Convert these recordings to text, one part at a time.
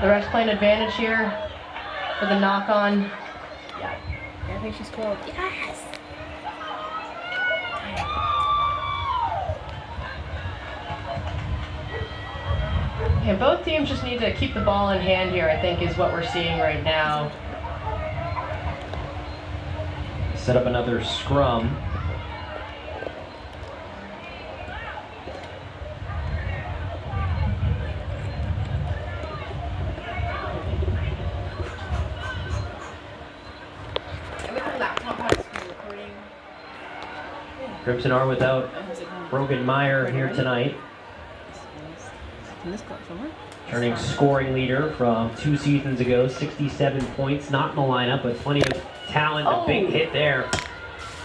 The ref's playing advantage here for the knock-on. Yeah, I think she's 12. Yes! And both teams just need to keep the ball in hand here, I think, is what we're seeing right now. Set up another scrum. Crimson are without Brogan Meyer here tonight. Turning scoring leader from 2 seasons ago, 67 points, not in the lineup, but plenty of talent. A big hit there.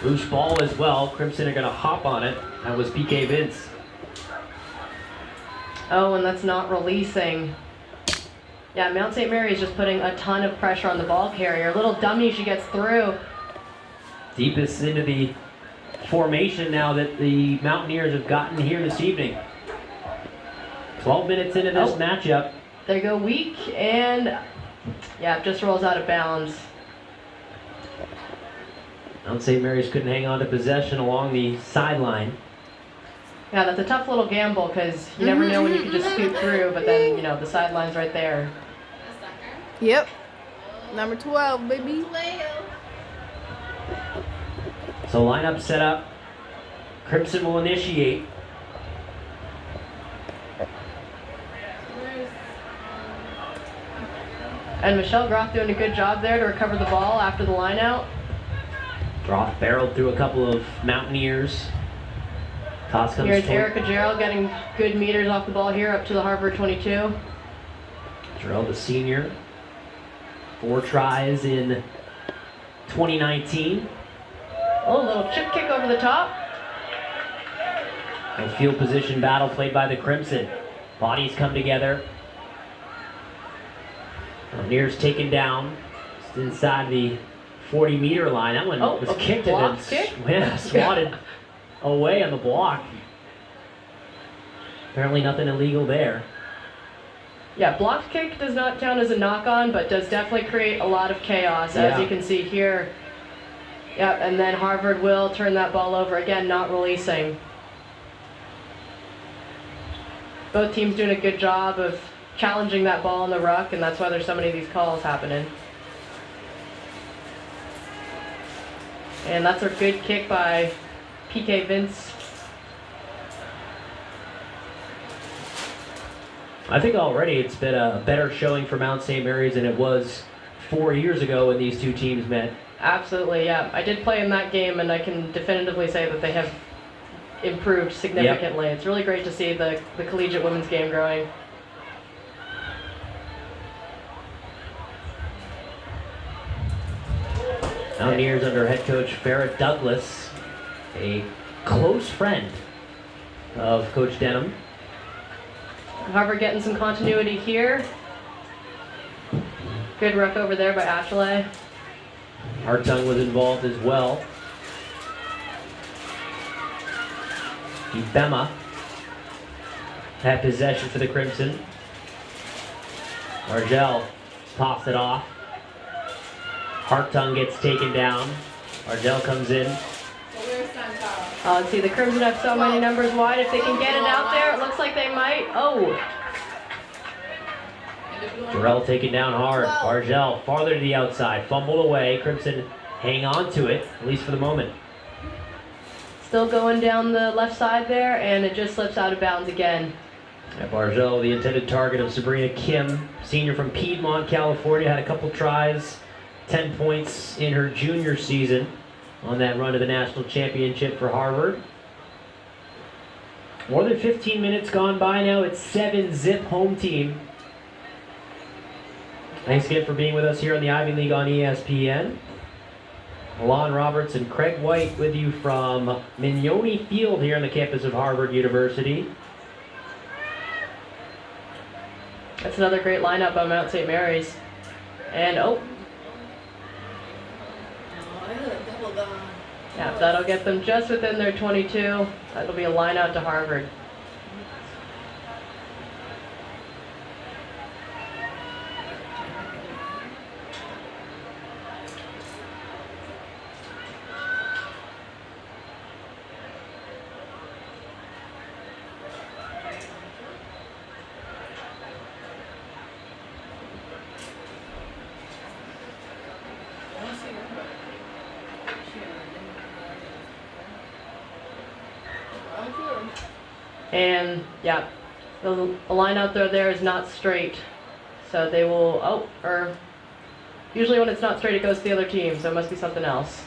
Loose ball as well. Crimson are going to hop on it. That was PK Vince. Oh, and that's not releasing. Yeah, Mount St. Mary is just putting a ton of pressure on the ball carrier. Little dummy, she gets through. Deepest into the formation now that the Mountaineers have gotten here this evening. 12 minutes into this matchup. There go weak, and yeah, just rolls out of bounds. Mount St. Mary's couldn't hang on to possession along the sideline. Yeah, that's a tough little gamble because you never know when you can just scoot through, but then, you know, the sideline's right there. Yep. Number 12, baby. So lineup set up. Crimson will initiate. And Michelle Groff doing a good job there to recover the ball after the line out. Groff barreled through a couple of Mountaineers. Toss comes Here's Erica Gerald getting good meters off the ball here up to the Harvard 22. Gerald, the senior. 4 tries in 2019. Oh, a little chip kick over the top. A field position battle played by the Crimson. Bodies come together. Mountaineers taken down. Just inside the 40-meter line. That one was kicked and then swatted away on the block. Apparently nothing illegal there. Yeah, blocked kick does not count as a knock-on, but does definitely create a lot of chaos, as you can see here. Yep, and then Harvard will turn that ball over again, not releasing. Both teams doing a good job of challenging that ball in the ruck, and that's why there's so many of these calls happening. And that's a good kick by PK Vince. I think already it's been a better showing for Mount St. Mary's than it was 4 years ago when these two teams met. Absolutely, yeah. I did play in that game, and I can definitively say that they have improved significantly. It's really great to see the collegiate women's game growing. Mountaineers under head coach Farrah Douglas, a close friend of Coach Denham. Harvard getting some continuity here. Good ruck over there by Ashley. Hartung was involved as well. Bema had possession for the Crimson. Argel tossed it off. Hartung gets taken down. Argel comes in. Let's see, the Crimson have so many numbers wide. If they can get it out there, it looks like they might. Oh! Jarrell taken down hard. Argel farther to the outside. Fumbled away. Crimson hang on to it, at least for the moment. Still going down the left side there, and it just slips out of bounds again. Argel, the intended target of Sabrina Kim, senior from Piedmont, California, had a couple tries, 10 points in her junior season on that run to the national championship for Harvard. More than 15 minutes gone by now. It's 7-zip home team. Thanks again for being with us here on the Ivy League on ESPN. Alon Roberts and Craig White with you from Mignoni Field here on the campus of Harvard University. That's another great lineup by Mount St. Mary's. And yeah, that'll get them just within their 22. That'll be a line out to Harvard. And yeah, the line out there is not straight. So they will, or usually when it's not straight it goes to the other team, so it must be something else.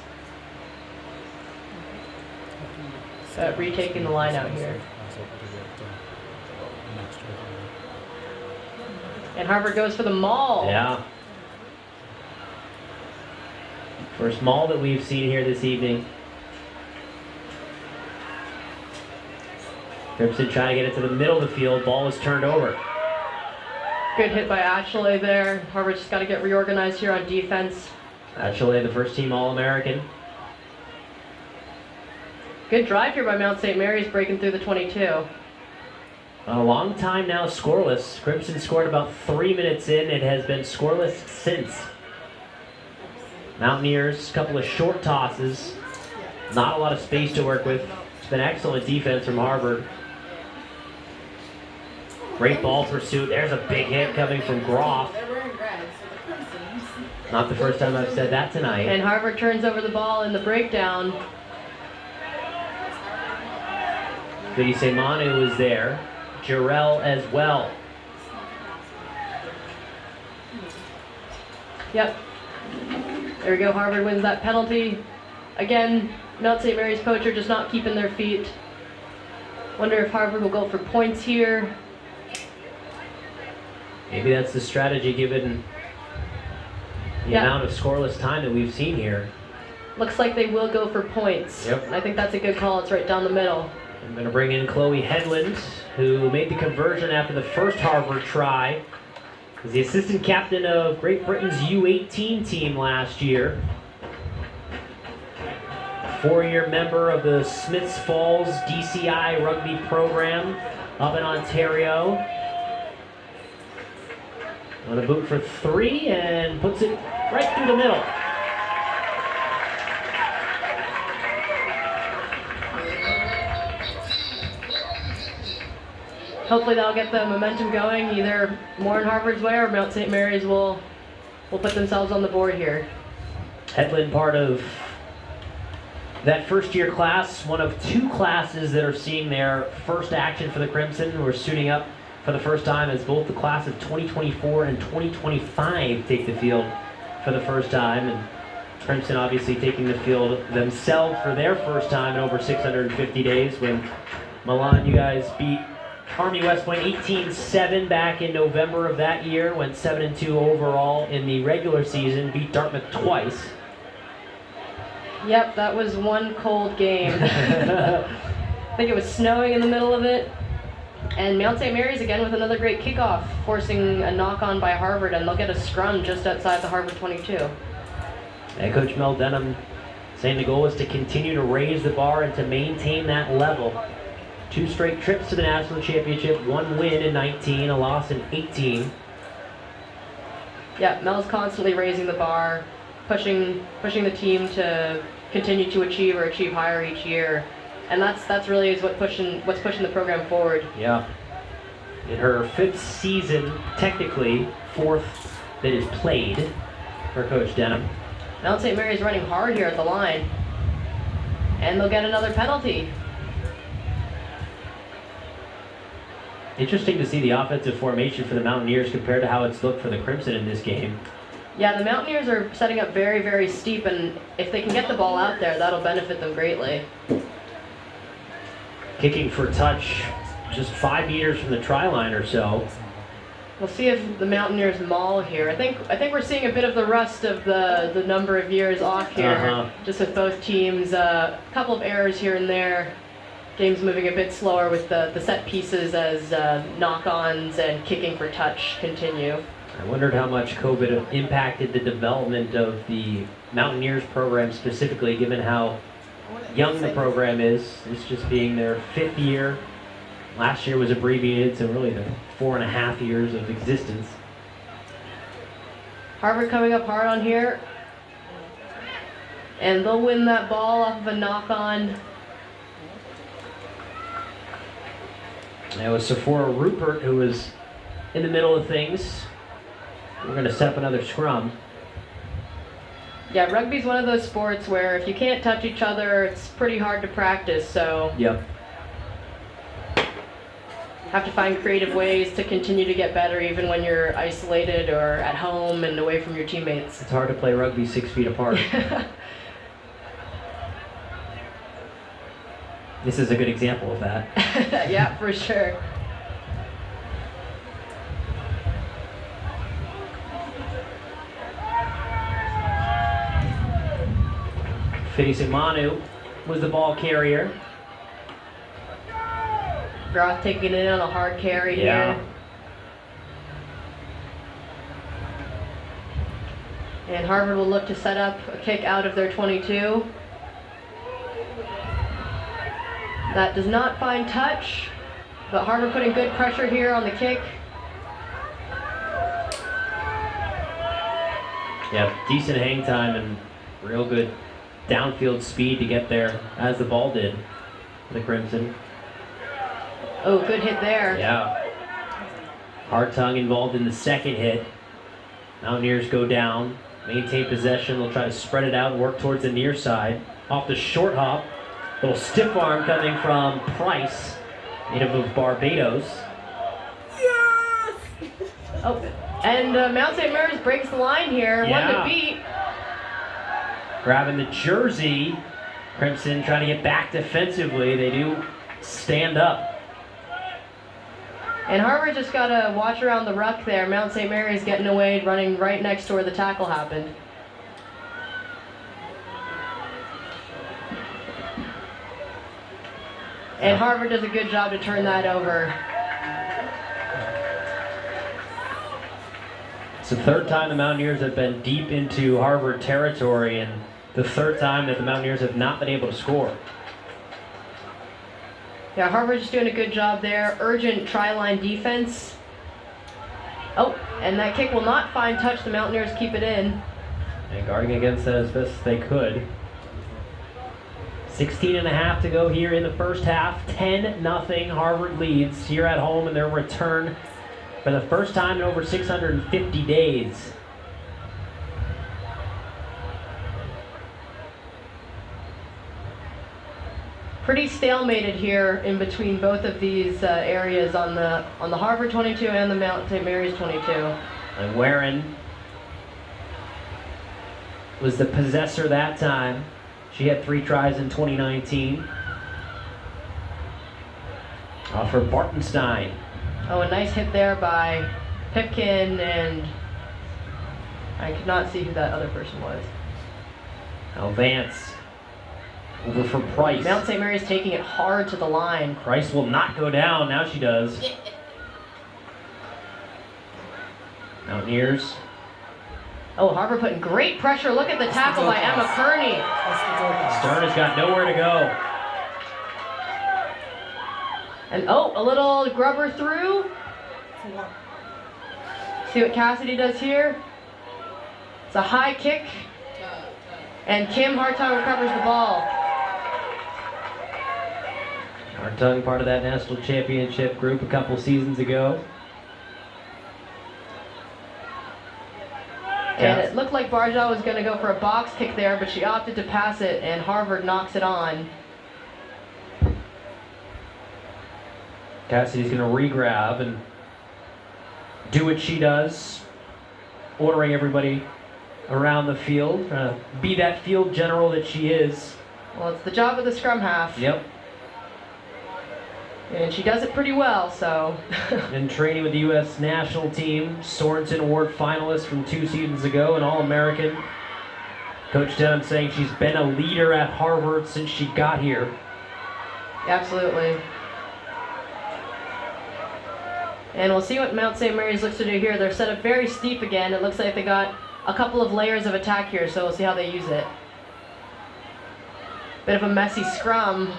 Retaking the line out here. And Harvard goes for the maul. Yeah. First maul that we've seen here this evening. Crimson trying to get it to the middle of the field. Ball was turned over. Good hit by Ashley there. Harvard's just got to get reorganized here on defense. Ashley, the first team All-American. Good drive here by Mount St. Mary's, breaking through the 22. A long time now scoreless. Crimson scored about 3 minutes in. It has been scoreless since. Mountaineers, a couple of short tosses. Not a lot of space to work with. It's been excellent defense from Harvard. Great ball pursuit. There's a big hit coming from Groff. Not the first time I've said that tonight. And Harvard turns over the ball in the breakdown. Goody Seimanu was there. Jarrell as well. Yep. There we go. Harvard wins that penalty. Again, Mount St. Mary's poacher just not keeping their feet. Wonder if Harvard will go for points here. Maybe that's the strategy given the amount of scoreless time that we've seen here. Looks like they will go for points. Yep. And I think that's a good call. It's right down the middle. I'm going to bring in Chloe Headland, who made the conversion after the first Harvard try. Was the assistant captain of Great Britain's U18 team last year. 4-year member of the Smiths Falls DCI rugby program up in Ontario. On a boot for 3 and puts it right through the middle. Hopefully that'll get the momentum going, either more in Harvard's way or Mount St. Mary's will put themselves on the board here. Headland part of that first-year class, one of 2 classes that are seeing their first action for the Crimson. We're suiting up for the first time as both the class of 2024 and 2025 take the field for the first time. And Crimson obviously taking the field themselves for their first time in over 650 days when Milan, you guys beat Army West Point 18-7 back in November of that year, went 7-2 overall in the regular season, beat Dartmouth twice. Yep, that was one cold game. I think it was snowing in the middle of it. And Mount St. Mary's again with another great kickoff, forcing a knock-on by Harvard, and they'll get a scrum just outside the Harvard 22. And Coach Mel Denham saying the goal is to continue to raise the bar and to maintain that level. 2 straight trips to the national championship, 1 win in 19, a loss in 18. Yeah, Mel's constantly raising the bar, pushing the team to continue to achieve higher each year, and that's really what's pushing the program forward. Yeah. In her 5th season, technically 4th that is played for Coach Denham. Mount St. Mary's running hard here at the line, and they'll get another penalty. Interesting to see the offensive formation for the Mountaineers compared to how it's looked for the Crimson in this game. Yeah, the Mountaineers are setting up very, very steep, and if they can get the ball out there, that'll benefit them greatly. Kicking for touch, just 5 meters from the try line or so. We'll see if the Mountaineers maul here. I think we're seeing a bit of the rust of the number of years off here, just with both teams. A couple of errors here and there. Game's moving a bit slower with the set pieces as knock-ons and kicking for touch continue. I wondered how much COVID impacted the development of the Mountaineers program specifically, given how young the program is. This just being their 5th year. Last year was abbreviated, so really the 4.5 years of existence. Harvard coming up hard on here. And they'll win that ball off of a knock-on. It was Sephora Rupert who was in the middle of things. We're going to set up another scrum. Yeah, rugby's one of those sports where if you can't touch each other, it's pretty hard to practice, so... Yep. have to find creative ways to continue to get better even when you're isolated or at home and away from your teammates. It's hard to play rugby 6 feet apart. This is a good example of that. Yeah, for sure. Facing Manu was the ball carrier. Groth taking it in on a hard carry Yeah. here. And Harvard will look to set up a kick out of their 22. That does not find touch, but Harvard putting good pressure here on the kick. Yeah, decent hang time and real good downfield speed to get there, as the ball did for the Crimson. Oh, good hit there. Yeah. Hartung involved in the second hit. Mountaineers go down, maintain possession. They'll try to spread it out and work towards the near side. Off the short hop, little stiff arm coming from Price, native of Barbados. Yes! Oh, and Mount St. Mary's breaks the line here. Yeah. 1 to beat. Grabbing the jersey. Crimson trying to get back defensively. They do stand up. And Harvard just got to watch around the ruck there. Mount St. Mary's getting away, running right next to where the tackle happened. And Harvard does a good job to turn that over. It's the third time the Mountaineers have been deep into Harvard territory, and the third time that the Mountaineers have not been able to score. Yeah, Harvard just doing a good job there. Urgent try-line defense. Oh, and that kick will not find touch. The Mountaineers keep it in. And guarding against that as best as they could. 16.5 to go here in the first half. 10-0 Harvard leads here at home in their return for the first time in over 650 days. Pretty stalemated here in between both of these areas on the Harvard 22 and the Mount St. Mary's 22. And Warren was the possessor that time. She had 3 tries in 2019. Off for Bartenstein. Oh, a nice hit there by Pipkin, and I could not see who that other person was. Now Vance over for Price. Mount St. Mary's taking it hard to the line. Price will not go down. Now she does. Mountaineers. Oh, Harvard putting great pressure. Look at the tackle by Emma Kearney. Stern has got nowhere to go. And oh, a little grubber through. See what Cassidy does here? It's a high kick. And Kim Hartung recovers the ball. Hartung, part of that national championship group a couple seasons ago. And it looked like Barja was going to go for a box kick there, but she opted to pass it, and Harvard knocks it on. Cassidy's going to re-grab and do what she does, ordering everybody around the field, trying to be that field general that she is. Well, it's the job of the scrum half. Yep. And she does it pretty well, so. In training with the U.S. national team, Sorensen Award finalist from 2 seasons ago, an All-American. Coach Denham saying she's been a leader at Harvard since she got here. Absolutely. And we'll see what Mount St. Mary's looks to do here. They're set up very steep again. It looks like they got a couple of layers of attack here, so we'll see how they use it. Bit of a messy scrum.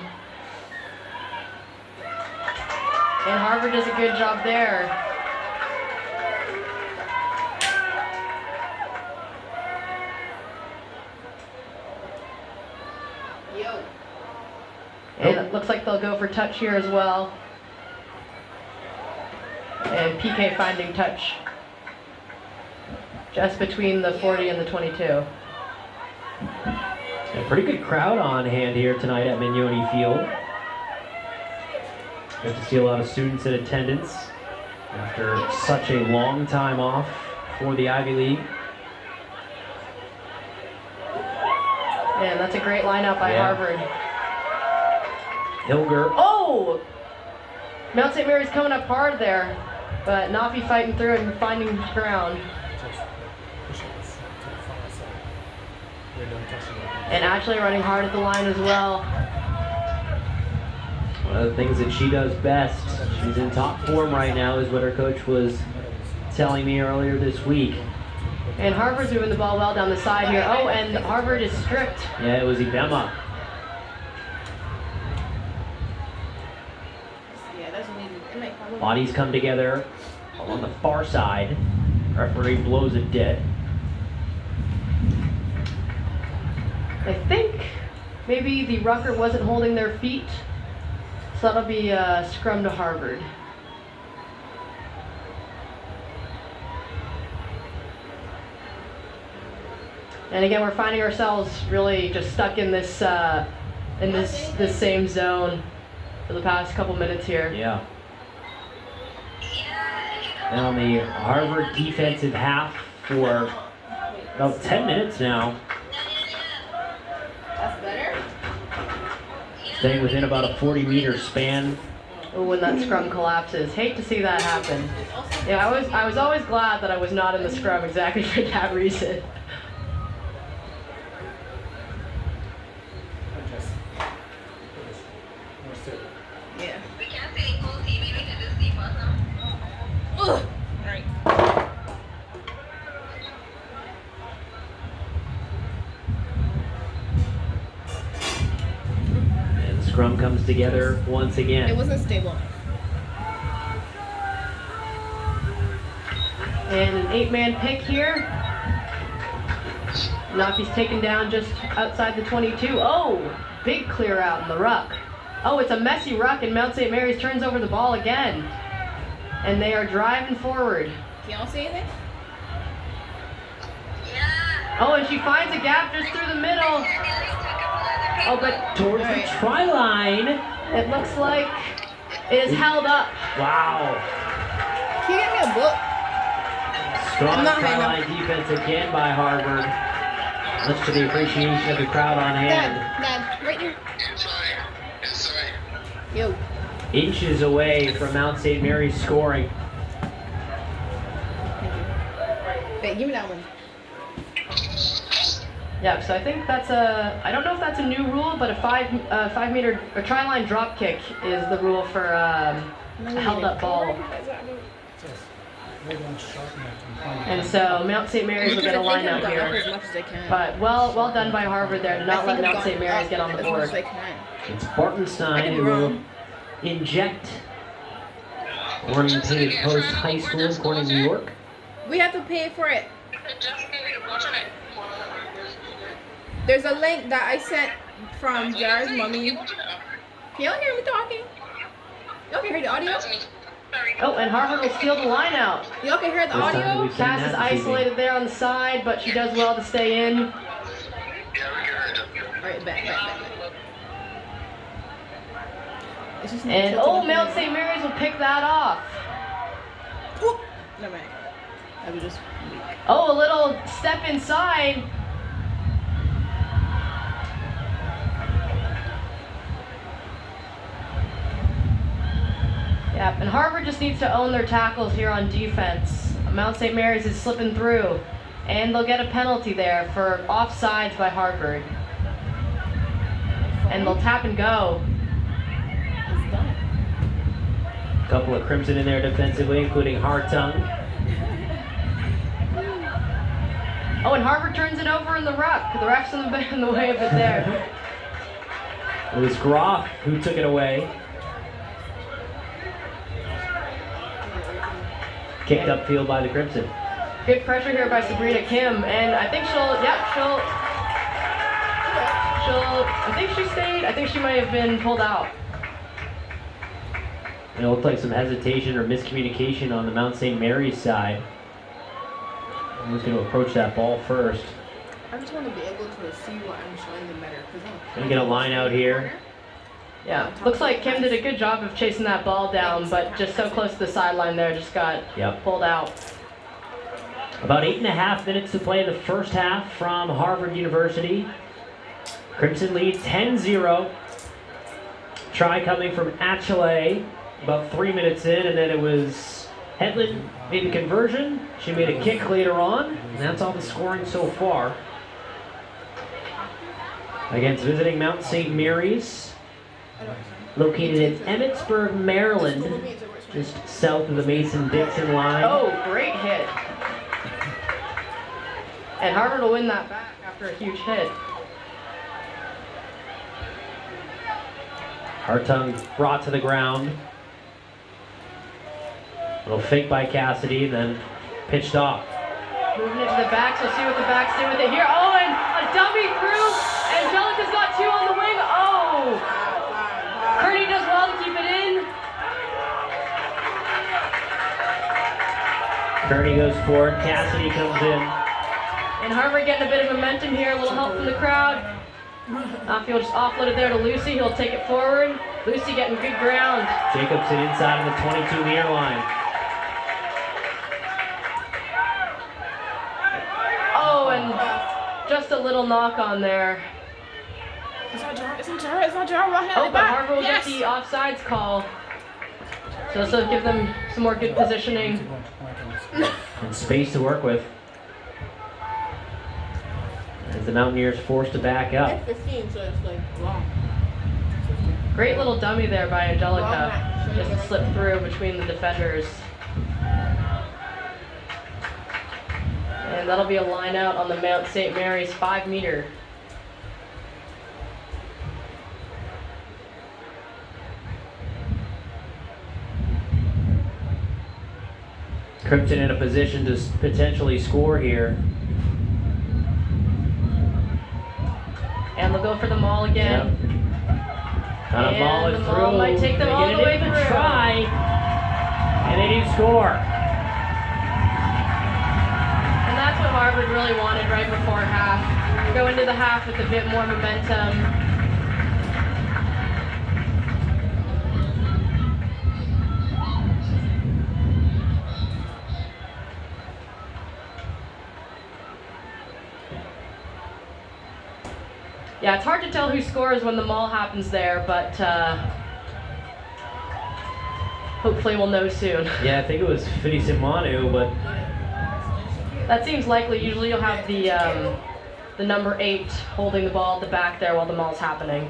And Harvard does a good job there. And it looks like they'll go for touch here as well. And PK finding touch just between the 40 and the 22. A pretty good crowd on hand here tonight at Mignoni Field. Good to see a lot of students in attendance after such a long time off for the Ivy League. Man, that's a great lineup by Harvard. Hilger. Oh! Mount St. Mary's coming up hard there, but Nafi fighting through it and finding ground. And Ashley running hard at the line as well. One of the things that she does best, she's in top form right now, is what her coach was telling me earlier this week. And Harvard's moving the ball well down the side here. Oh, and Harvard is stripped. Yeah, it was Ibema. Bodies come together on the far side. Referee blows it dead. I think maybe the rucker wasn't holding their feet, so that'll be a scrum to Harvard. And again, we're finding ourselves really just stuck in this this same zone for the past couple minutes here. Yeah. And on the Harvard defensive half for about 10 minutes now. That's better. Staying within about a 40-meter span. Oh, when that scrum collapses. Hate to see that happen. Yeah, I was always glad that I was not in the scrum exactly for that reason. Yeah. We can't say equal TV, we can just see awesome. Ugh. Right. And the scrum comes together once again. It wasn't stable. And an 8-man pick here. Nafi's taken down just outside the 22. Oh, big clear out in the ruck. Oh, it's a messy ruck, and Mount St. Mary's turns over the ball again. And they are driving forward. Can y'all see anything? Oh, and she finds a gap just through the middle. Oh, but Towards the try line. it looks like it is held up. Wow. Can you get me a book? Strong I'm not try hanging line defense again by Harvard. Much to the appreciation of the crowd on hand. Dad, right here. Yo. Inches away from Mount St. Mary's scoring. Wait, give me that one. Yeah, so I think that's I don't know if that's a new rule, but a 5-meter try line drop kick is the rule for a held up ball. And so Mount St. Mary's will get a line out here. As much as they can. But well done by Harvard there to not let Mount St. Mary's get on the as much board. as they can. It's Bartenstein I could be who will wrong. inject orientated post high school in Corning, New York. We have to pay for it. There's a link that I sent from Jara's mommy. Can y'all hear me talking? Y'all can hear the audio? Oh, and Harvard will steal the line out. Y'all can hear the First time that audio? we've seen Cass that is this evening. isolated there on the side, but she does well to stay in. Alright, back. It's just And tilted oh, up Mount here. St. Mary's will pick that off. Oop. Never mind. I was just weak. Oh, a little step inside. Yep, and Harvard just needs to own their tackles here on defense. Mount St. Mary's is slipping through, and they'll get a penalty there for offsides by Harvard. And they'll tap and go. It's done. A couple of Crimson in there defensively, including Hartung. Oh, and Harvard turns it over in the ruck. The ref's in the way of it there. It was Groff who took it away. Kicked upfield by the Crimson. Good pressure here by Sabrina Kim, and I think I think she stayed. I think she might have been pulled out. It looked like some hesitation or miscommunication on the Mount St. Mary's side. Who's going to approach that ball first? I just want to be able to see what I'm showing them better. Gonna get a line out here. Yeah, looks like Kim did a good job of chasing that ball down, but just so close to the sideline there, just got pulled out. About 8.5 minutes to play the first half from Harvard University. Crimson leads 10-0. Try coming from Achille about 3 minutes in, and then it was Hedlund made the conversion. She made a kick later on, and that's all the scoring so far. Against visiting Mount St. Mary's, located in Emmitsburg, Maryland, just south of the Mason-Dixon line. Oh, great hit. And Harvard will win that back after a huge hit. Hartung brought to the ground. Little fake by Cassidy, then pitched off. Moving it to the backs. We'll see what the backs do with it here. Oh, and a dummy through. Angelica's got two on the wing. Oh! Kearney does well to keep it in. Kearney goes forward. Cassidy comes in. And Harvard getting a bit of momentum here. A little help from the crowd. Outfield just offloaded there to Lucy. He'll take it forward. Lucy getting good ground. Jacobson inside of the 22-meter line. Oh, and just a little knock on there. It's not Jara. It's not Jara. It's not Jara. Oh, but Harvard will get the offsides call. So this will give them some more good positioning. And space to work with. As the Mountaineers forced to back up. 15, so it's like long. Great little dummy there by Angelica. Just to slip through between the defenders. And that'll be a line out on the Mount St. Mary's 5-meter. Crimson in a position to potentially score here. And they'll go for the maul again. Yep. Got a ball And the through. maul might take them all the way through. Try. And they do score. And that's what Harvard really wanted right before half. Go into the half with a bit more momentum. Yeah, it's hard to tell who scores when the maul happens there, but hopefully we'll know soon. Yeah, I think it was Fidisimanu, but That seems likely. Usually you'll have the number 8 holding the ball at the back there while the maul's happening.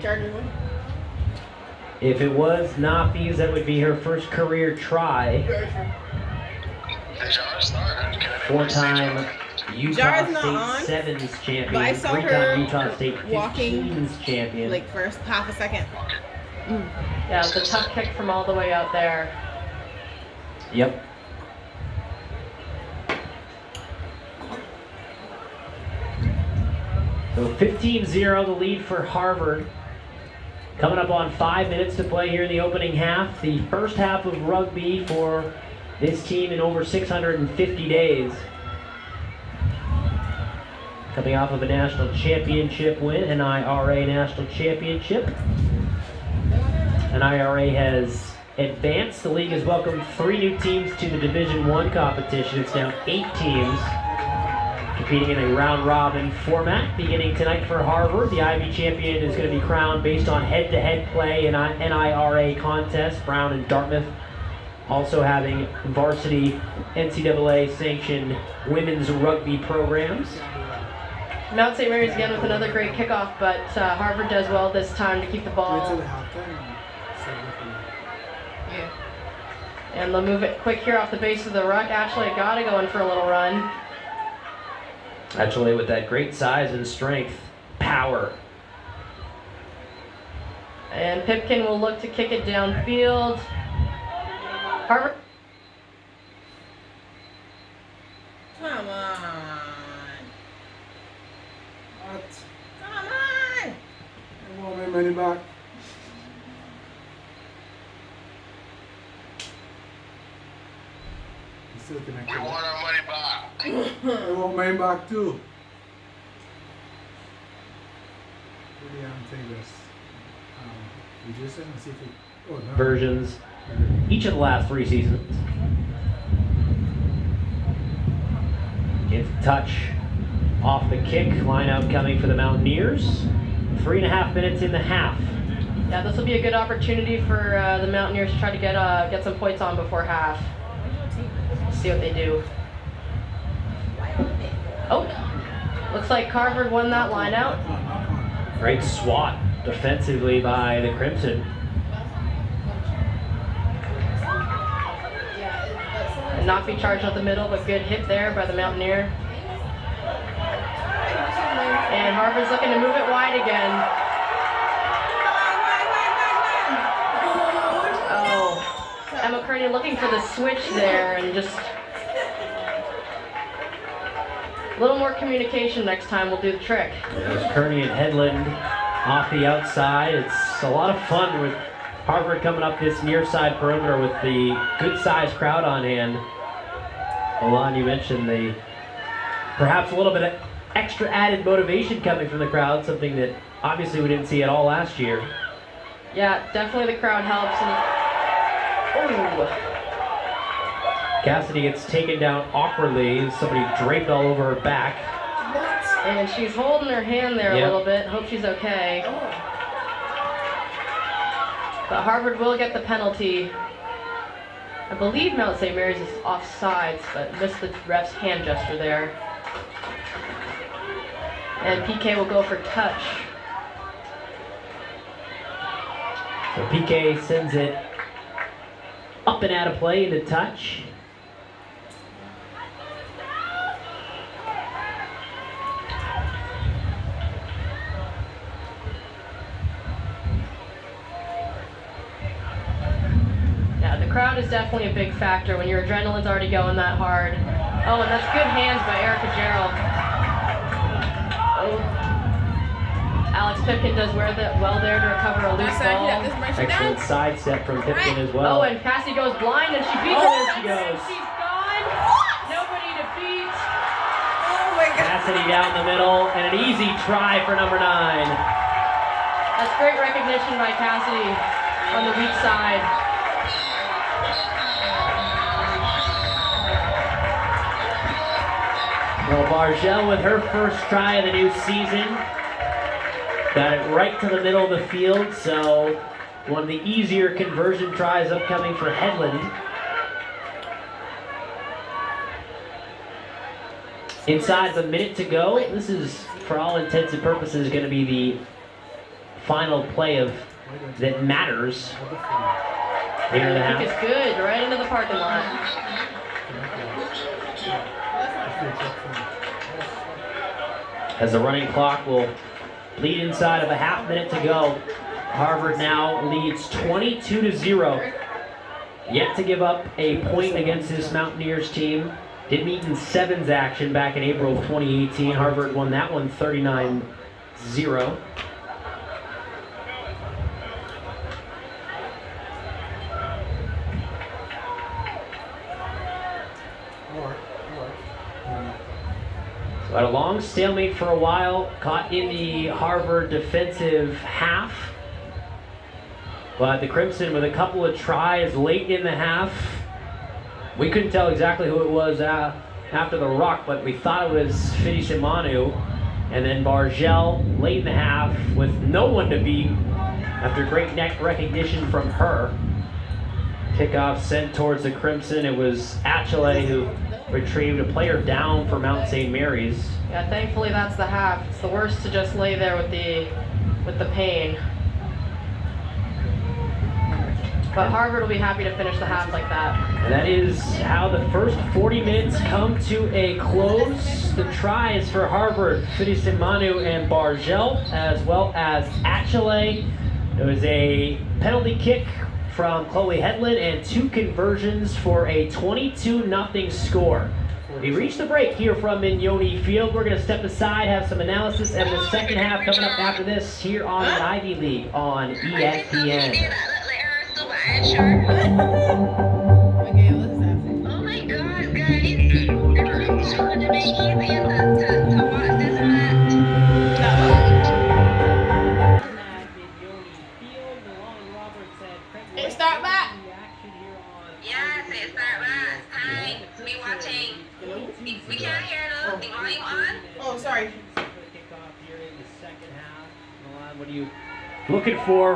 if it was Nafi's, that would be her first career try. Four-time Utah Jara's not State on, Sevens champion, but I saw three-time her Utah State walking 15s champion. like first half a second. Yeah, it's a tough kick from all the way out there. Yep. So 15-0, the lead for Harvard. Coming up on 5 minutes to play here in the opening half. The first half of rugby for this team in over 650 days. Coming off of a national championship win, an IRA national championship. An IRA has advanced. The league has welcomed 3 new teams to the Division I competition. It's now 8 teams competing in a round-robin format. Beginning tonight for Harvard, the Ivy champion is going to be crowned based on head-to-head play in an NIRA contest. Brown and Dartmouth also having varsity NCAA-sanctioned women's rugby programs. Mount St. Mary's again with another great kickoff, but Harvard does well this time to keep the ball. Yeah. And they'll move it quick here off the base of the ruck. Ashley Agata going for a little run. Actually, with that great size and strength, power. And Pipkin will look to kick it downfield. Harvard. Come on. What? Come on. I want my money back. I'm still connected. We want our money back. I want mine back too. Really, I'm taking this. versions each of the last 3 seasons. Gets a touch off the kick. Line out coming for the Mountaineers. 3.5 minutes in the half. Yeah, this will be a good opportunity for the Mountaineers to try to get some points on before half. See what they do. Oh, looks like Harvard won that line out. Great swat defensively by the Crimson. And not be charged up the middle, but good hit there by the Mountaineer. And Harvard's looking to move it wide again. Oh, Emma Kearney looking for the switch there and just a little more communication next time will do the trick. There's Kearney and Headland off the outside. It's a lot of fun with Harvard coming up this near side perimeter with the good sized crowd on hand. Alon, you mentioned the perhaps a little bit of extra added motivation coming from the crowd, something that obviously we didn't see at all last year. Yeah, definitely the crowd helps. Oh. Cassidy gets taken down awkwardly. Somebody draped all over her back. And she's holding her hand there a little bit. Hope she's okay. But Harvard will get the penalty. I believe Mount St. Mary's is offsides, but missed the ref's hand gesture there. And PK will go for touch. So PK sends it up and out of play into touch. Yeah, the crowd is definitely a big factor when your adrenaline's already going that hard. Oh, and that's good hands by Erica Gerald. Oh. Alex Pipkin does well there to recover a loose ball. Excellent sidestep from Pipkin as well. Oh, and Cassie goes blind and she beats her. There she goes. She's gone. Nobody to beat. Oh my God. Cassidy down the middle, and an easy try for number 9. That's great recognition by Cassidy on the weak side. Well, Bargel with her first try of the new season. Got it right to the middle of the field, so one of the easier conversion tries upcoming for Headland. Inside of a minute to go. This is, for all intents and purposes, going to be the final play of that matters here in the I think half. it's good, right into the parking lot. As the running clock will lead inside of a half minute to go. Harvard now leads 22-0. Yet to give up a point against this Mountaineers team. Did meet in sevens action back in April of 2018. Harvard won that one 39-0. So had a long stalemate for a while, caught in the Harvard defensive half. But the Crimson with a couple of tries late in the half. We couldn't tell exactly who it was after the ruck, but we thought it was Fidisimanu. And then Bargel late in the half with no one to beat after great neck recognition from her. Kickoff sent towards the Crimson. It was Achille who retrieved a player down for Mount St. Mary's. Yeah, thankfully that's the half. It's the worst to just lay there with the pain. But Harvard will be happy to finish the half like that. And that is how the first 40 minutes come to a close. The tries for Harvard, Fidisimanu and Bargel, as well as Achille. There was a penalty kick from Chloe Headland and 2 conversions for a 22-0 score. We reached the break here from Mignoni Field. We're going to step aside, have some analysis, and the second half coming up after this here on the Ivy League on ESPN. Okay, what's happening? Oh my God, guys! So to make it easier to watch this match. We can't hear the volume on. Oh, sorry. What are you looking for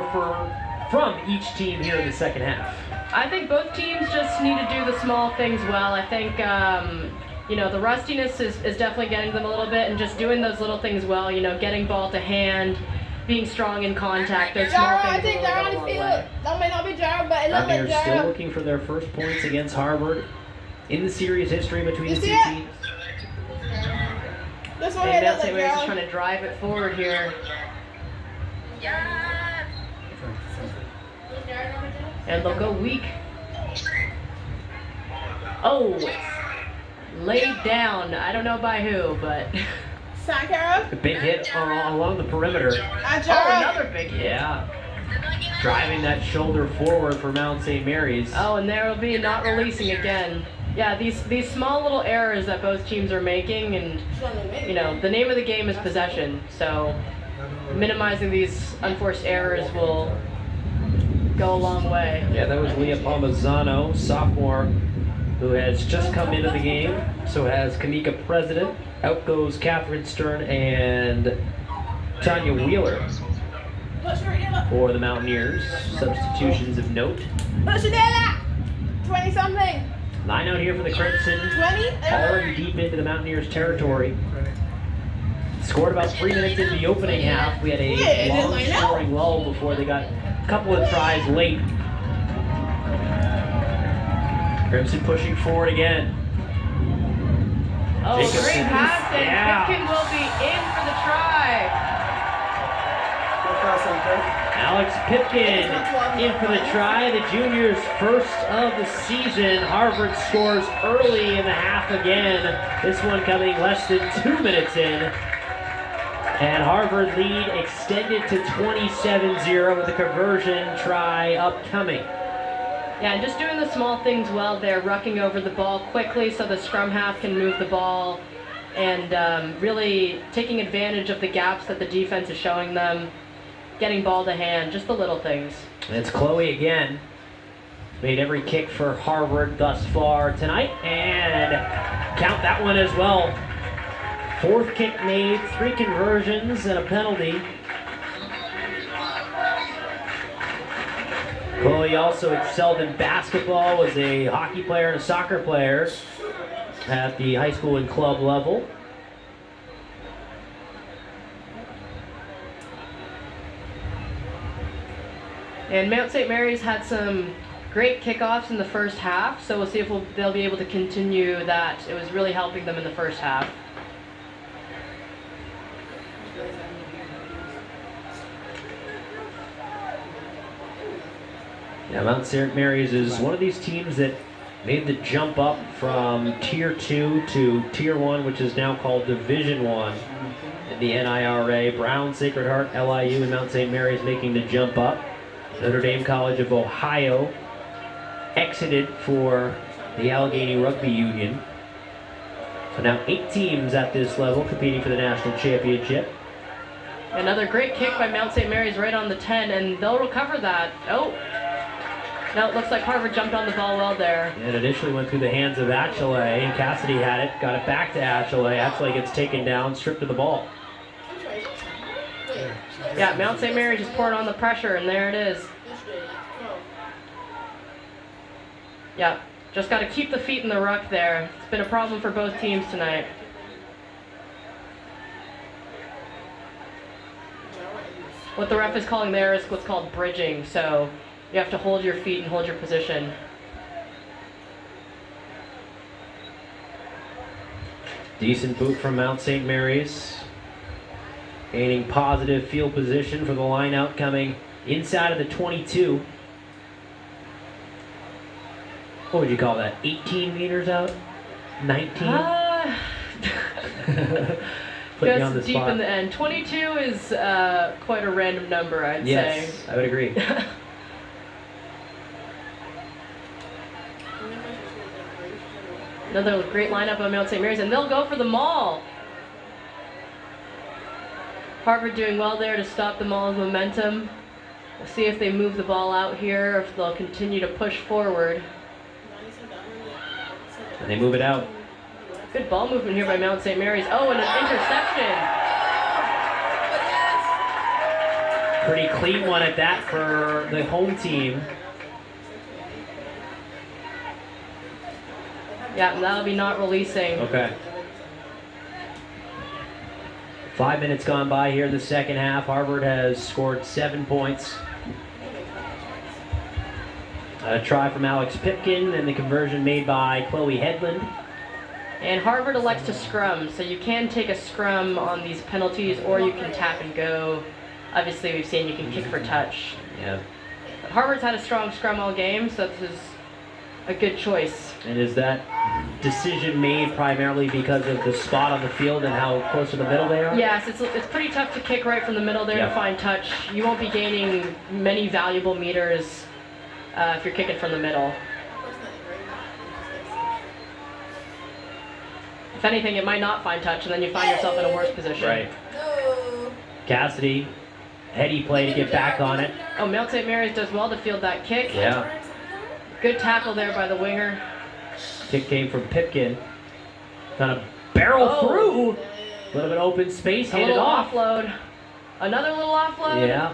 from each team here in the second half? I think both teams just need to do the small things well. I think, the rustiness is definitely getting them a little bit, and just doing those little things well, getting ball to hand, being strong in contact, those small Jara, I things think will Jara really on go a the long field. way. That might not be Jara, but it looked like They're still Jara. looking for their first points against Harvard in the series history between You the see two it? teams. This one And here Mount looked St. like Mary's is Jara. trying to drive it forward here. Yeah. And they'll go weak. Oh, laid down. I don't know by who, but Sankara. A big hit along the perimeter. And oh, Jara. another big hit. Yeah, driving that shoulder forward for Mount St. Mary's. Oh, and there will be not releasing again. Yeah, these small little errors that both teams are making, and the name of the game is possession. So minimizing these unforced errors will go a long way. Yeah, that was Leah Palmazzano, sophomore, who has just come into the game. So has Kamika President. Out goes Catherine Stern and Tanya Wheeler for the Mountaineers. Substitutions of note. What's your name? 20 something. Line out here for the Crimson. 20? Already deep into the Mountaineers' territory. Scored about 3 minutes into the opening half. We had a long scoring lull before they got a couple of tries late. Crimson pushing forward again. Oh, Jacobson. great pass, and Yeah. Pipkin will be in for the try. Good pass, Sankara. Alex Pipkin in for the try, the junior's first of the season. Harvard scores early in the half again. This one coming less than 2 minutes in. And Harvard lead extended to 27-0 with a conversion try upcoming. Yeah, and just doing the small things well there, rucking over the ball quickly so the scrum half can move the ball, and really taking advantage of the gaps that the defense is showing them, getting ball to hand, just the little things. And it's Chloe again. Made every kick for Harvard thus far tonight, and count that one as well. Fourth kick made, 3 conversions and a penalty. Chloe also excelled in basketball, was a hockey player and a soccer player at the high school and club level. And Mount St. Mary's had some great kickoffs in the first half, so we'll see if they'll be able to continue that. It was really helping them in the first half. Yeah, Mount St. Mary's is one of these teams that made the jump up from Tier 2 to Tier 1, which is now called Division 1 in the NIRA. Brown, Sacred Heart, LIU, and Mount St. Mary's making the jump up. Notre Dame College of Ohio exited for the Allegheny Rugby Union. So now 8 teams at this level competing for the national championship. Another great kick by Mount St. Mary's right on the 10, and they'll recover that. Oh, no, it looks like Harvard jumped on the ball well there. It initially went through the hands of Achille, and Cassidy had it, got it back to Achille. Achille gets taken down, stripped of the ball. Yeah, Mount St. Mary's just poured on the pressure, and there it is. Yeah, just got to keep the feet in the ruck there. It's been a problem for both teams tonight. What the ref is calling there is what's called bridging, so you have to hold your feet and hold your position. Decent boot from Mount St. Mary's. Gaining positive field position for the line out, coming inside of the 22. What would you call that? 18 meters out? 19? Put you on the Just deep spot. in the end. 22 is quite a random number, I'd say. Yes, I would agree. Another great lineup on Mount St. Mary's, and they'll go for the maul. Harvard doing well there to stop the maul's momentum. We'll see if they move the ball out here or if they'll continue to push forward. And they move it out. Good ball movement here by Mount St. Mary's. Oh, and an interception. But yes. Pretty clean one at that for the home team. Yeah, and that'll be not releasing. Okay. 5 minutes gone by here in the second half. Harvard has scored 7 points. A try from Alex Pipkin and the conversion made by Chloe Headland. And Harvard elects to scrum, so you can take a scrum on these penalties or you can tap and go. Obviously, we've seen you can kick for touch. Yeah. But Harvard's had a strong scrum all game, so this is a good choice. And is that decision made primarily because of the spot on the field and how close to the middle they are? Yes, it's pretty tough to kick right from the middle there Yep. to find touch. You won't be gaining many valuable meters if you're kicking from the middle. If anything, it might not find touch, and then you find yourself in a worse position. Right. No. Cassidy, heady play to get back on it. Oh, Mount St. Mary's does well to field that kick. Yeah. Good tackle there by the winger. Kick came from Pipkin. Kind of barrel Oh. through. A little bit open space, A handed little off. offload. Another little offload. Yeah.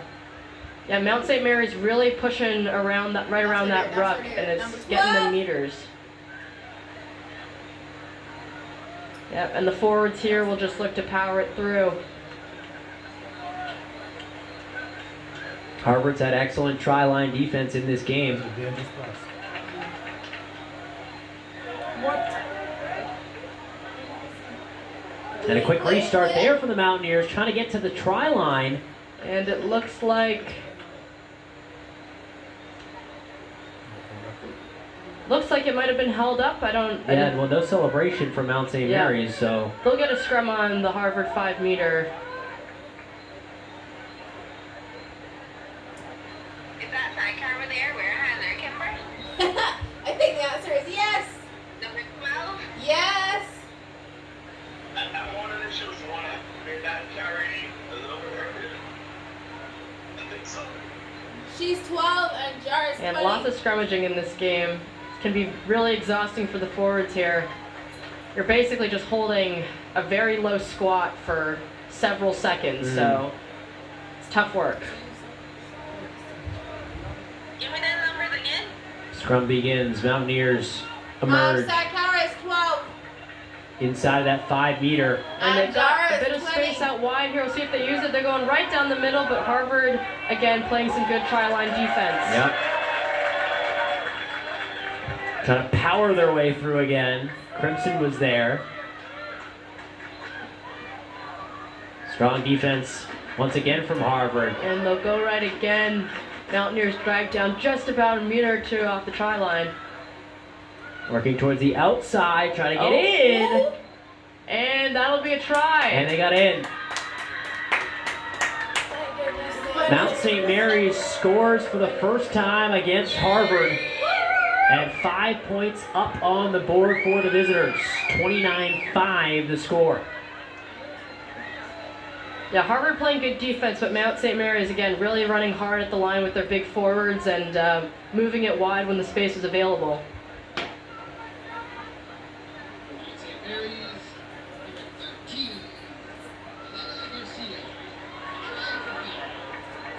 Yeah, Mount St. Mary's really pushing around that, right around that ruck, and it's getting the meters. Yep, and the forwards here will just look to power it through. Harvard's had excellent try-line defense in this game. What? And a quick restart there for the Mountaineers, trying to get to the try line. And it looks like it might have been held up. I Yeah, didn't- well, no celebration for Mount St. Yeah. Mary's, so They'll get a scrum on the Harvard 5-meter. Is that Sankara there? Where are there, Kimber? I think the answer is yes. Number 12? Yes. I wanted to show someone that carry a little bit. I think so. She's 12 and Jara's 20. And lots of scrummaging in this game. It can be really exhausting for the forwards here. You're basically just holding a very low squat for several seconds, so it's tough work. Give me that numbers again. scrum begins. Mountaineers emerge Sankara is 12. inside of that 5 meter. And they've got Jara a is bit of 20. space out wide here. We'll see if they use it. They're going right down the middle, but Harvard, again, playing some good try-line defense. Yep. Trying to power their way through again. Crimson was there. Strong defense once again from Harvard. And they'll go right again. Mountaineers drag down just about a meter or two off the try line. Working towards the outside, trying to get in. And that'll be a try. And they got in. Mount St. Mary's scores for the first time against Harvard. And 5 points up on the board for the visitors. 29-5 the score. Yeah, Harvard playing good defense, but Mount St. Mary's, again, really running hard at the line with their big forwards and moving it wide when the space is available.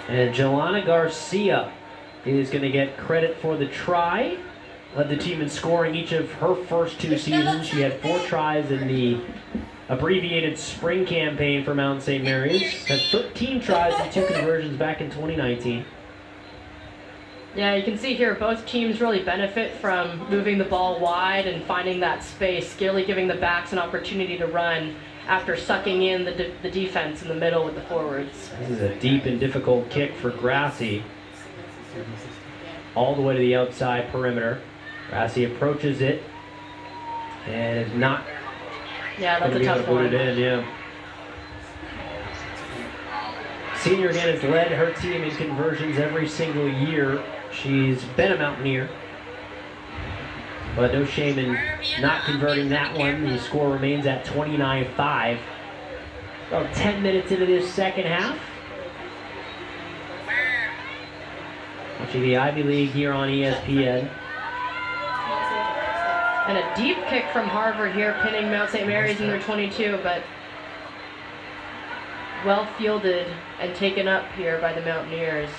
And Jelana Garcia is going to get credit for the try. Led the team in scoring each of her first 2 seasons. She had 4 tries in the abbreviated spring campaign for Mount St. Mary's. Had 13 tries and 2 conversions back in 2019. Yeah, you can see here both teams really benefit from moving the ball wide and finding that space, really giving the backs an opportunity to run after sucking in the defense in the middle with the forwards. This is a deep and difficult kick for Grassi. All the way to the outside perimeter. Grassi approaches it and is not Yeah, going that's to a be able tough to put one. it in, yeah. Senior again has led her team in conversions every single year. She's been a Mountaineer. But no shame in not converting that one. The score remains at 29-5. About 10 minutes into this second half. Watching the Ivy League here on ESPN. And a deep kick from Harvard here, pinning Mount St. Mary's in their 22, but well fielded and taken up here by the Mountaineers.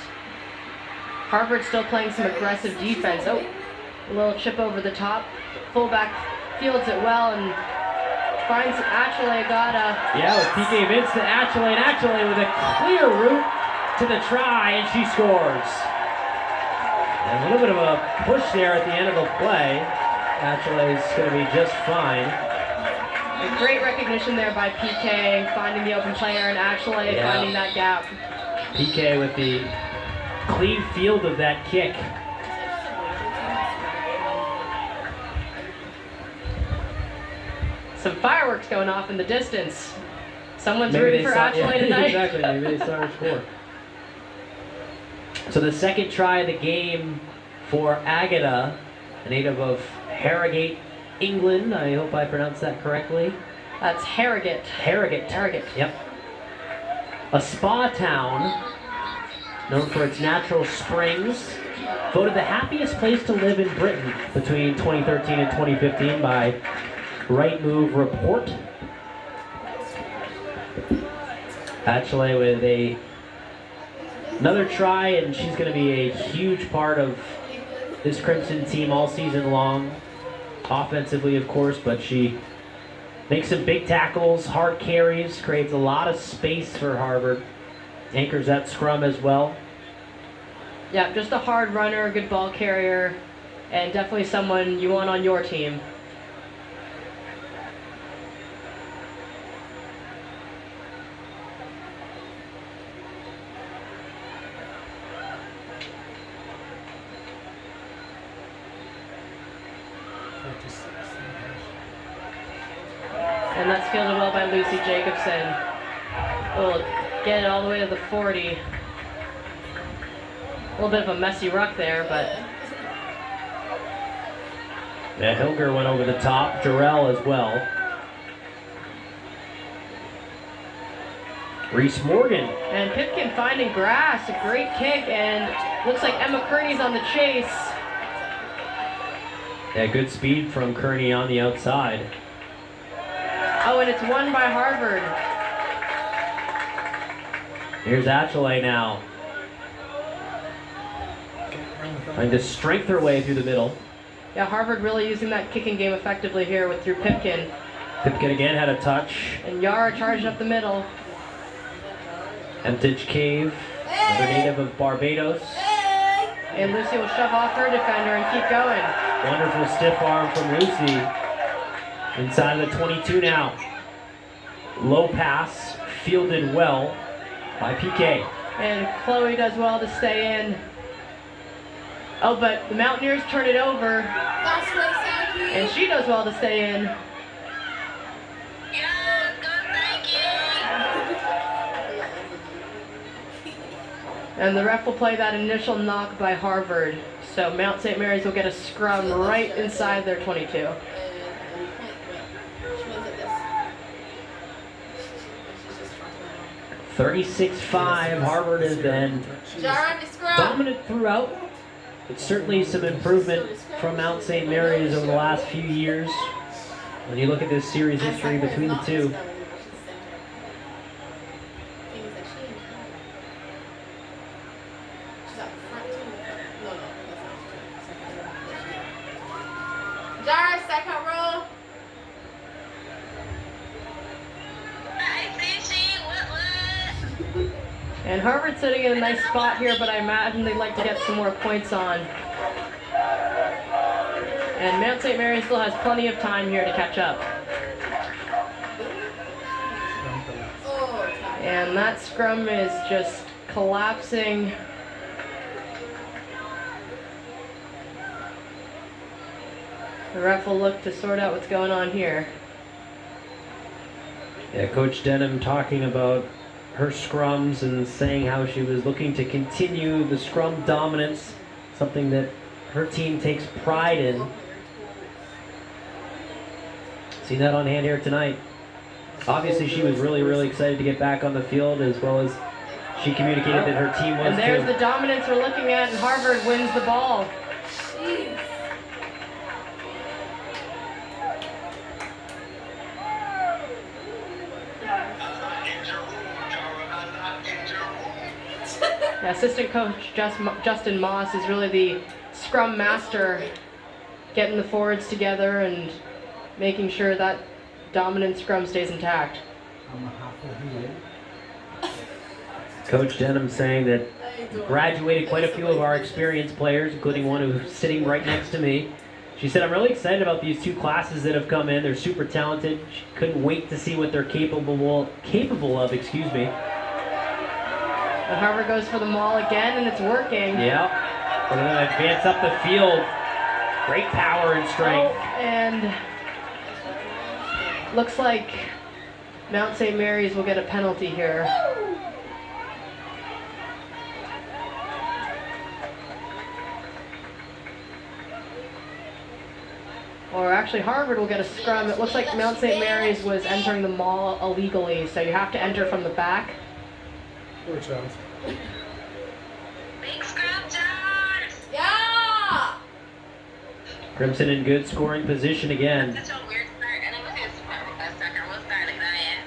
Harvard still playing some aggressive defense. Oh, a little chip over the top. Fullback fields it well and finds Achille Agata. Yeah, with PK Vince to Achille, and Achille with a clear route to the try, and she scores. And a little bit of a push there at the end of the play. Achille is going to be just fine. A great recognition there by PK, finding the open player, and Achille finding that gap. PK with the clean field of that kick. Some fireworks going off in the distance. Someone's rooting for Achille tonight. Exactly, maybe they saw her score. So the second try of the game for Agata, a native of Harrogate, England. I hope I pronounced that correctly. That's Harrogate. Harrogate, yep. A spa town known for its natural springs. Voted the happiest place to live in Britain between 2013 and 2015 by Right Move Report. Achille with another try, and she's going to be a huge part of this Crimson team all season long. Offensively, of course, but she makes some big tackles, hard carries, creates a lot of space for Harvard. Anchors that scrum as well. Yeah, just a hard runner, a good ball carrier, and definitely someone you want on your team. And that's fielded well by Lucy Jacobson. Will get it all the way to the 40. A little bit of a messy ruck there, but... Yeah, Hilger went over the top. Jarrell as well. Reese Morgan. And Pipkin finding grass. A great kick, and looks like Emma Kearney's on the chase. Yeah, good speed from Kearney on the outside. Oh, and it's won by Harvard. Here's Achille now. Trying to strength her way through the middle. Yeah, Harvard really using that kicking game effectively here through Pipkin. Pipkin again had a touch. And Jara charging up the middle. Emtage Cave, another native of Barbados. And Lucy will shove off her defender and keep going. Wonderful stiff arm from Lucy. Inside of the 22 now. Low pass, fielded well by PK. And Chloe does well to stay in. Oh, but the Mountaineers turn it over. And she does well to stay in. Yes, good, thank you. And the ref will play that initial knock by Harvard. So Mount St. Mary's will get a scrum right inside their 22. 36-5, Harvard has been dominant throughout. It's certainly some improvement from Mount St. Mary's over the last few years. When you look at this series history between the two. Jara, second row. And Harvard sitting in a nice spot here, but I imagine they'd like to get some more points on. And Mount St. Mary's still has plenty of time here to catch up. And that scrum is just collapsing. The ref will look to sort out what's going on here. Yeah, Coach Denham talking about her scrums and saying how she was looking to continue the scrum dominance, something that her team takes pride in. Seen that on hand here tonight. Obviously, she was really, really excited to get back on the field, as well as she communicated that her team was And there's too. the dominance we're looking at, and Harvard wins the ball. Assistant coach Justin Moss is really the scrum master, getting the forwards together and making sure that dominant scrum stays intact. Coach Denham saying that graduated quite a few of our experienced players, including one who's sitting right next to me. She said, I'm really excited about these two classes that have come in. They're super talented. She couldn't wait to see what they're capable of, excuse me. And Harvard goes for the maul again, and it's working. Yep. We're going to advance up the field. Great power and strength. Oh, and looks like Mount St. Mary's will get a penalty here. Or actually, Harvard will get a scrum. It looks like Mount St. Mary's was entering the mall illegally, so you have to enter from the back. Poor child. Big scrum, Jars! Yeah! Crimson in good scoring position again. Such a weird start, and it was his Sankara was starting that, yeah.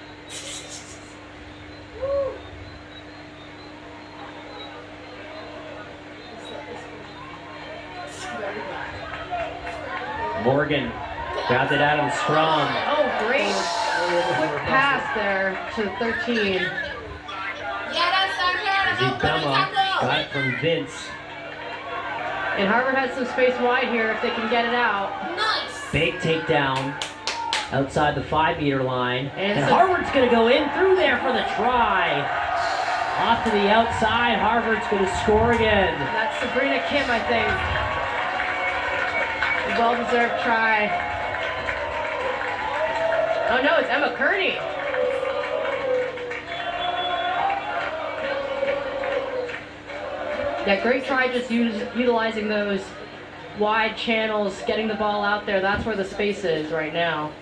Morgan got it out of the scrum. Oh, great. Quick pass there to 13. Yeah, that's Sankara. Zikama got it from Vince. And Harvard has some space wide here if they can get it out. Nice. Big takedown outside the 5-meter line. And And so- Harvard's going to go in through there for the try. Off to the outside. Harvard's going to score again. That's Sabrina Kim, I think. Well-deserved try. Oh no, it's Emma Kearney. Yeah, great try just utilizing those wide channels, getting the ball out there. That's where the space is right now.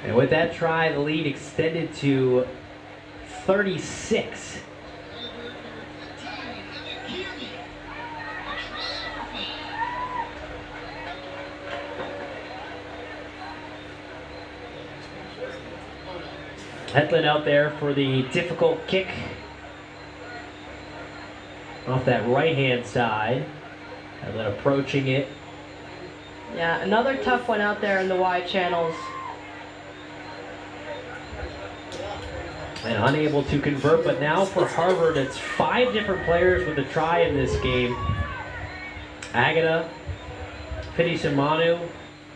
And with that try, the lead extended to 36. Hetland out there for the difficult kick off that right-hand side. Hetland approaching it. Yeah, another tough one out there in the wide channels. And unable to convert, but now for Harvard, it's 5 different players with a try in this game. Agata, Fidisimanu,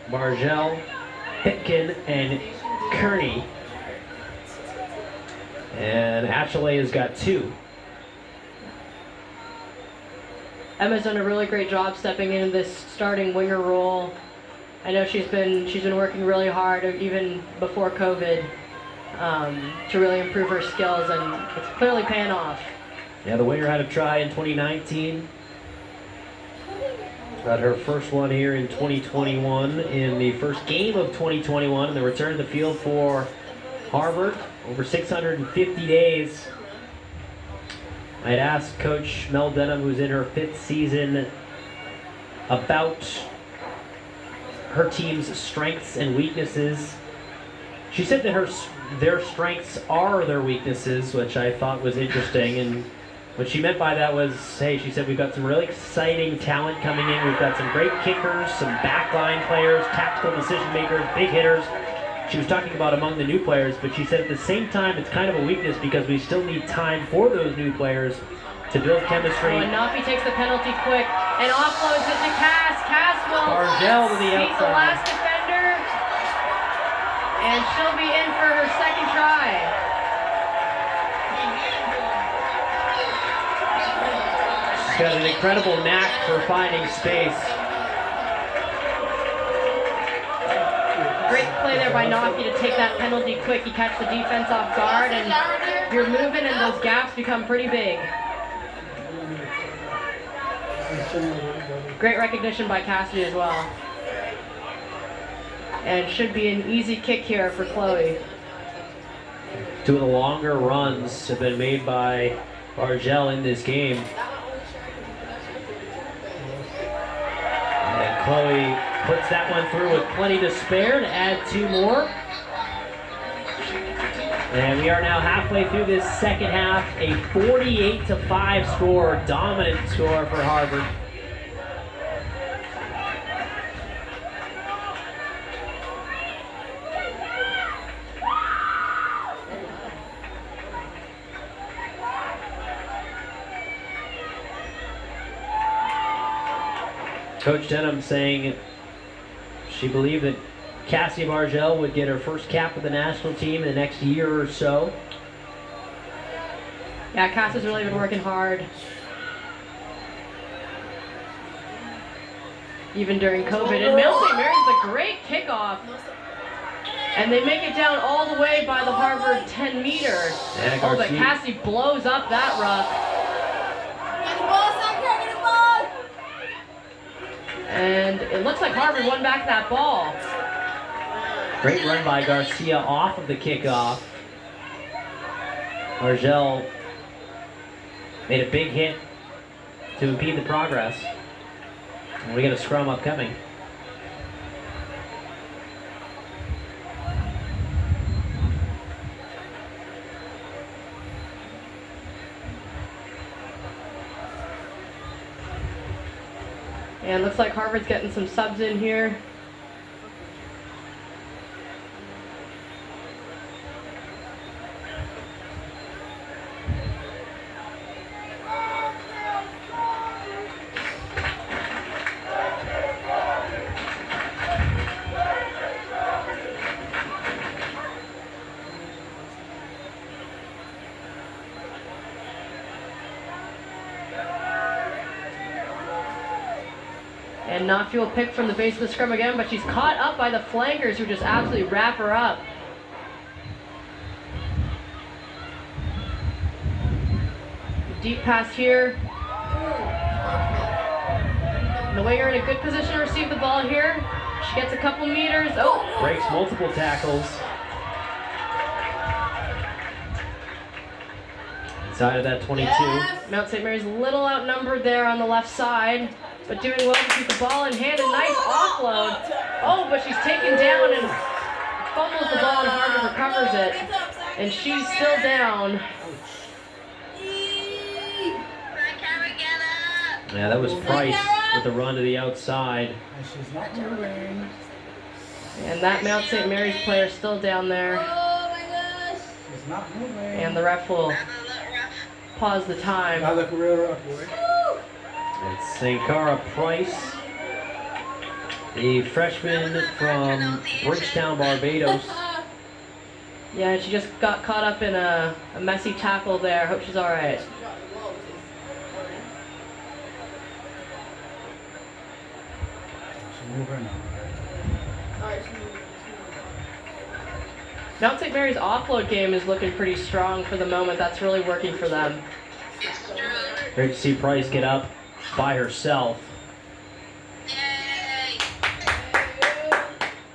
Margel, Pitkin, and Kearney. And Achille has got 2. Emma's done a really great job stepping into this starting winger role. I know she's been working really hard, even before COVID, to really improve her skills, and it's clearly paying off. Yeah, the winger had a try in 2019. Got her first one here in 2021 in the first game of 2021, and the return to the field for Harvard over 650 days. I'd asked Coach Mel Denham, who's in her 5th season, about her team's strengths and weaknesses. She said that their strengths are their weaknesses, which I thought was interesting. And what she meant by that was, hey, she said, we've got some really exciting talent coming in. We've got some great kickers, some backline players, tactical decision makers, big hitters. She was talking about among the new players, but she said at the same time it's kind of a weakness because we still need time for those new players to build chemistry. Oh, and Nafi takes the penalty quick and offloads it to Cass. Cass will Argel to the beat the outside. last defender, and she'll be in for her second try. She's got an incredible knack for finding space. Great play there by Nafi to take that penalty quick. You catch the defense off guard, and you're moving, and those gaps become pretty big. Great recognition by Cassidy as well. And should be an easy kick here for Chloe. 2 of the longer runs have been made by Argel in this game. And Chloe Puts that one through with plenty to spare to add 2 more. And we are now halfway through this second half. A 48-5 score, dominant score for Harvard. Coach Denham saying she believed that Cassie Bargel would get her first cap with the national team in the next year or so. Yeah, Cass has really been working hard. Even during COVID. And Mount St. Mary's a great kickoff. And they make it down all the way by the Harvard 10 meter. Yeah, oh, but Cassie blows up that ruck. Get the ball, Sankara, get the ball! And it looks like Harvard won back that ball. Great run by Garcia off of the kickoff. Bargel made a big hit to impede the progress. And we got a scrum upcoming. And looks like Harvard's getting some subs in here. And Notfield picked from the base of the scrum again, but she's caught up by the flankers who just absolutely wrap her up. Deep pass here. Noager in a good position to receive the ball here. She gets a couple meters. Oh! Breaks multiple tackles. Inside of that 22. Yes. Mount St. Mary's a little outnumbered there on the left side, but doing well to keep the ball in hand. A nice offload. Oh, but she's taken down and fumbles the ball and Harvard recovers it. And she's still down. Yeah, that was Price with the run to the outside. And she's not moving. And that Mount St. Mary's player still down there. Oh my gosh. She's not moving. And the ref will pause the That time. look real rough, boy. It's Sankara Price, the freshman from Bridgetown, Barbados. Yeah, and she just got caught up in a messy tackle there. Hope she's all right. She's moving. Mount St. Mary's offload game is looking pretty strong for the moment. That's really working for them. Great to see Price get up by herself.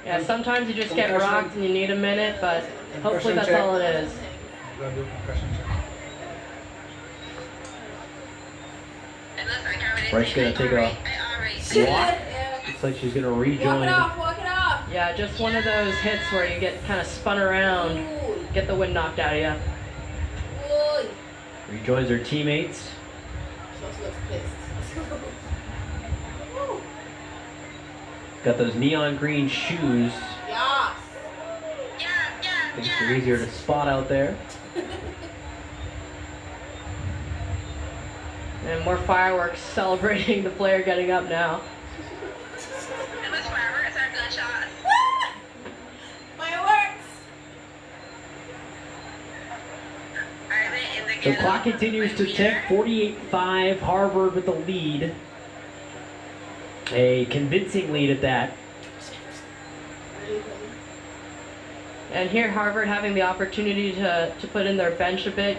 Yeah, sometimes you just get rocked and you need a minute, but hopefully that's all it is. Gotta do a concussion check. Price gonna take a walk. Looks like she's gonna rejoin. Walk it off. Yeah, just one of those hits where you get kind of spun around, get the wind knocked out of you. Rejoins her teammates. She also looks pissed. Got those neon green shoes. Yes. Makes it easier to spot out there. And more fireworks celebrating the player getting up now. Fireworks. The clock continues to tick. 48-5, Harvard with the lead. A convincing lead at that. And here Harvard having the opportunity to put in their bench a bit,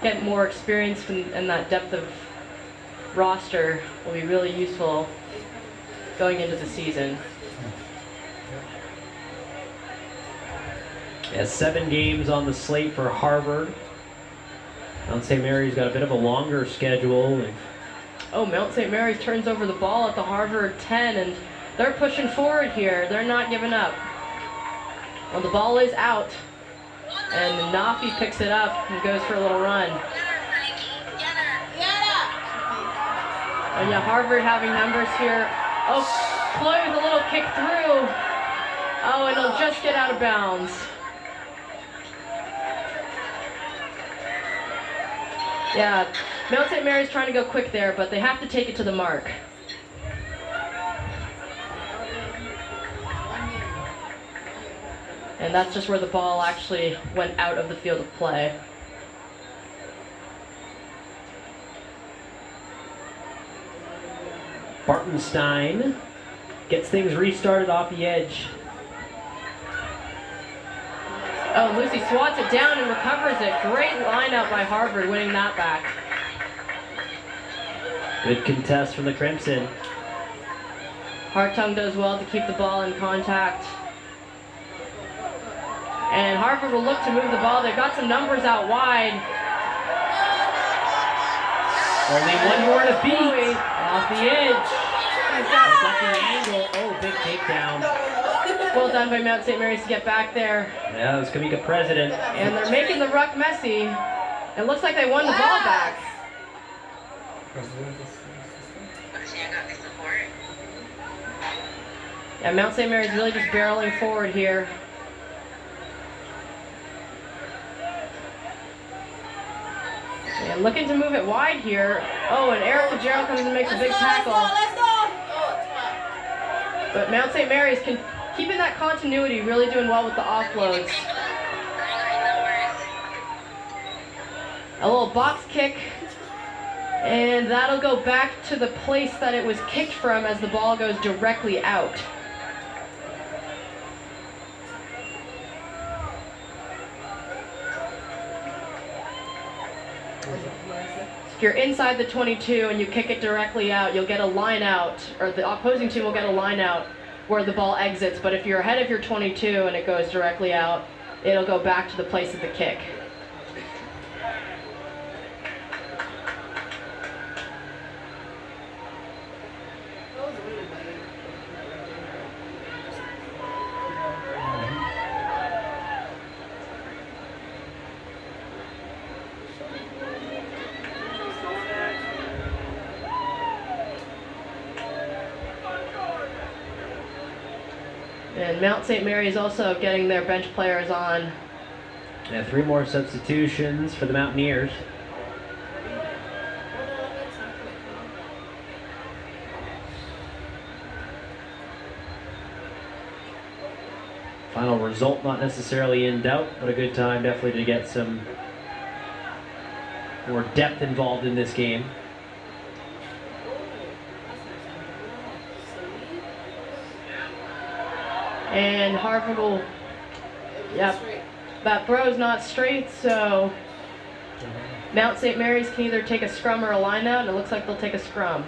get more experience in that depth of roster will be really useful going into the season. Yeah, 7 games on the slate for Harvard. Mount St. Mary's got a bit of a longer schedule. Oh, Mount St. Mary's turns over the ball at the Harvard 10, and They're pushing forward here. They're not giving up. Well, the ball is out. And Nafi picks it up and goes for a little run. Oh yeah, Harvard having numbers here. Oh, Chloe with a little kick through. Oh, and it'll just get out of bounds. Yeah, Mount St. Mary's trying to go quick there, but they have to take it to the mark. And that's just where the ball actually went out of the field of play. Bartenstein gets things restarted off the edge. Oh, Lucy swats it down and recovers it. Great line out by Harvard, winning that back. Good contest from the Crimson. Hartung does well to keep the ball in contact. And Harvard will look to move the ball. They've got some numbers out wide. Only one more to beat. Off the edge. Got the angle. Oh, big takedown. Well done by Mount St. Mary's to get back there. Yeah, that was Kamika President. And they're making the ruck messy. It looks like they won the ball back. Yeah, Mount St. Mary's really just barreling forward here. And looking to move it wide here. Oh, and Erica Jara comes and makes a big tackle. But Mount St. Mary's keeping that continuity, really doing well with the offloads. A little box kick. And that'll go back to the place that it was kicked from as the ball goes directly out. If you're inside the 22 and you kick it directly out, you'll get a line out, or the opposing team will get a line out where the ball exits. But if you're ahead of your 22 and it goes directly out, it'll go back to the place of the kick. And Mount St. Mary's also getting their bench players on. Yeah, 3 more substitutions for the Mountaineers. Final result not necessarily in doubt, but a good time definitely to get some more depth involved in this game. And Harvard will, yep, that throw's not straight, so Mount St. Mary's can either take a scrum or a line out, and it looks like they'll take a scrum.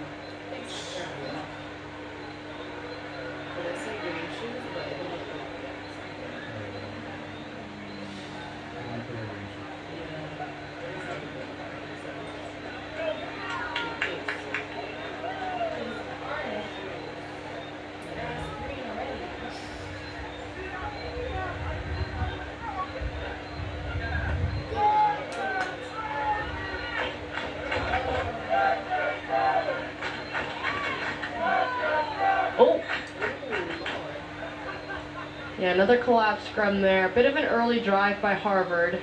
Yeah, another collapse scrum there. Bit of an early drive by Harvard.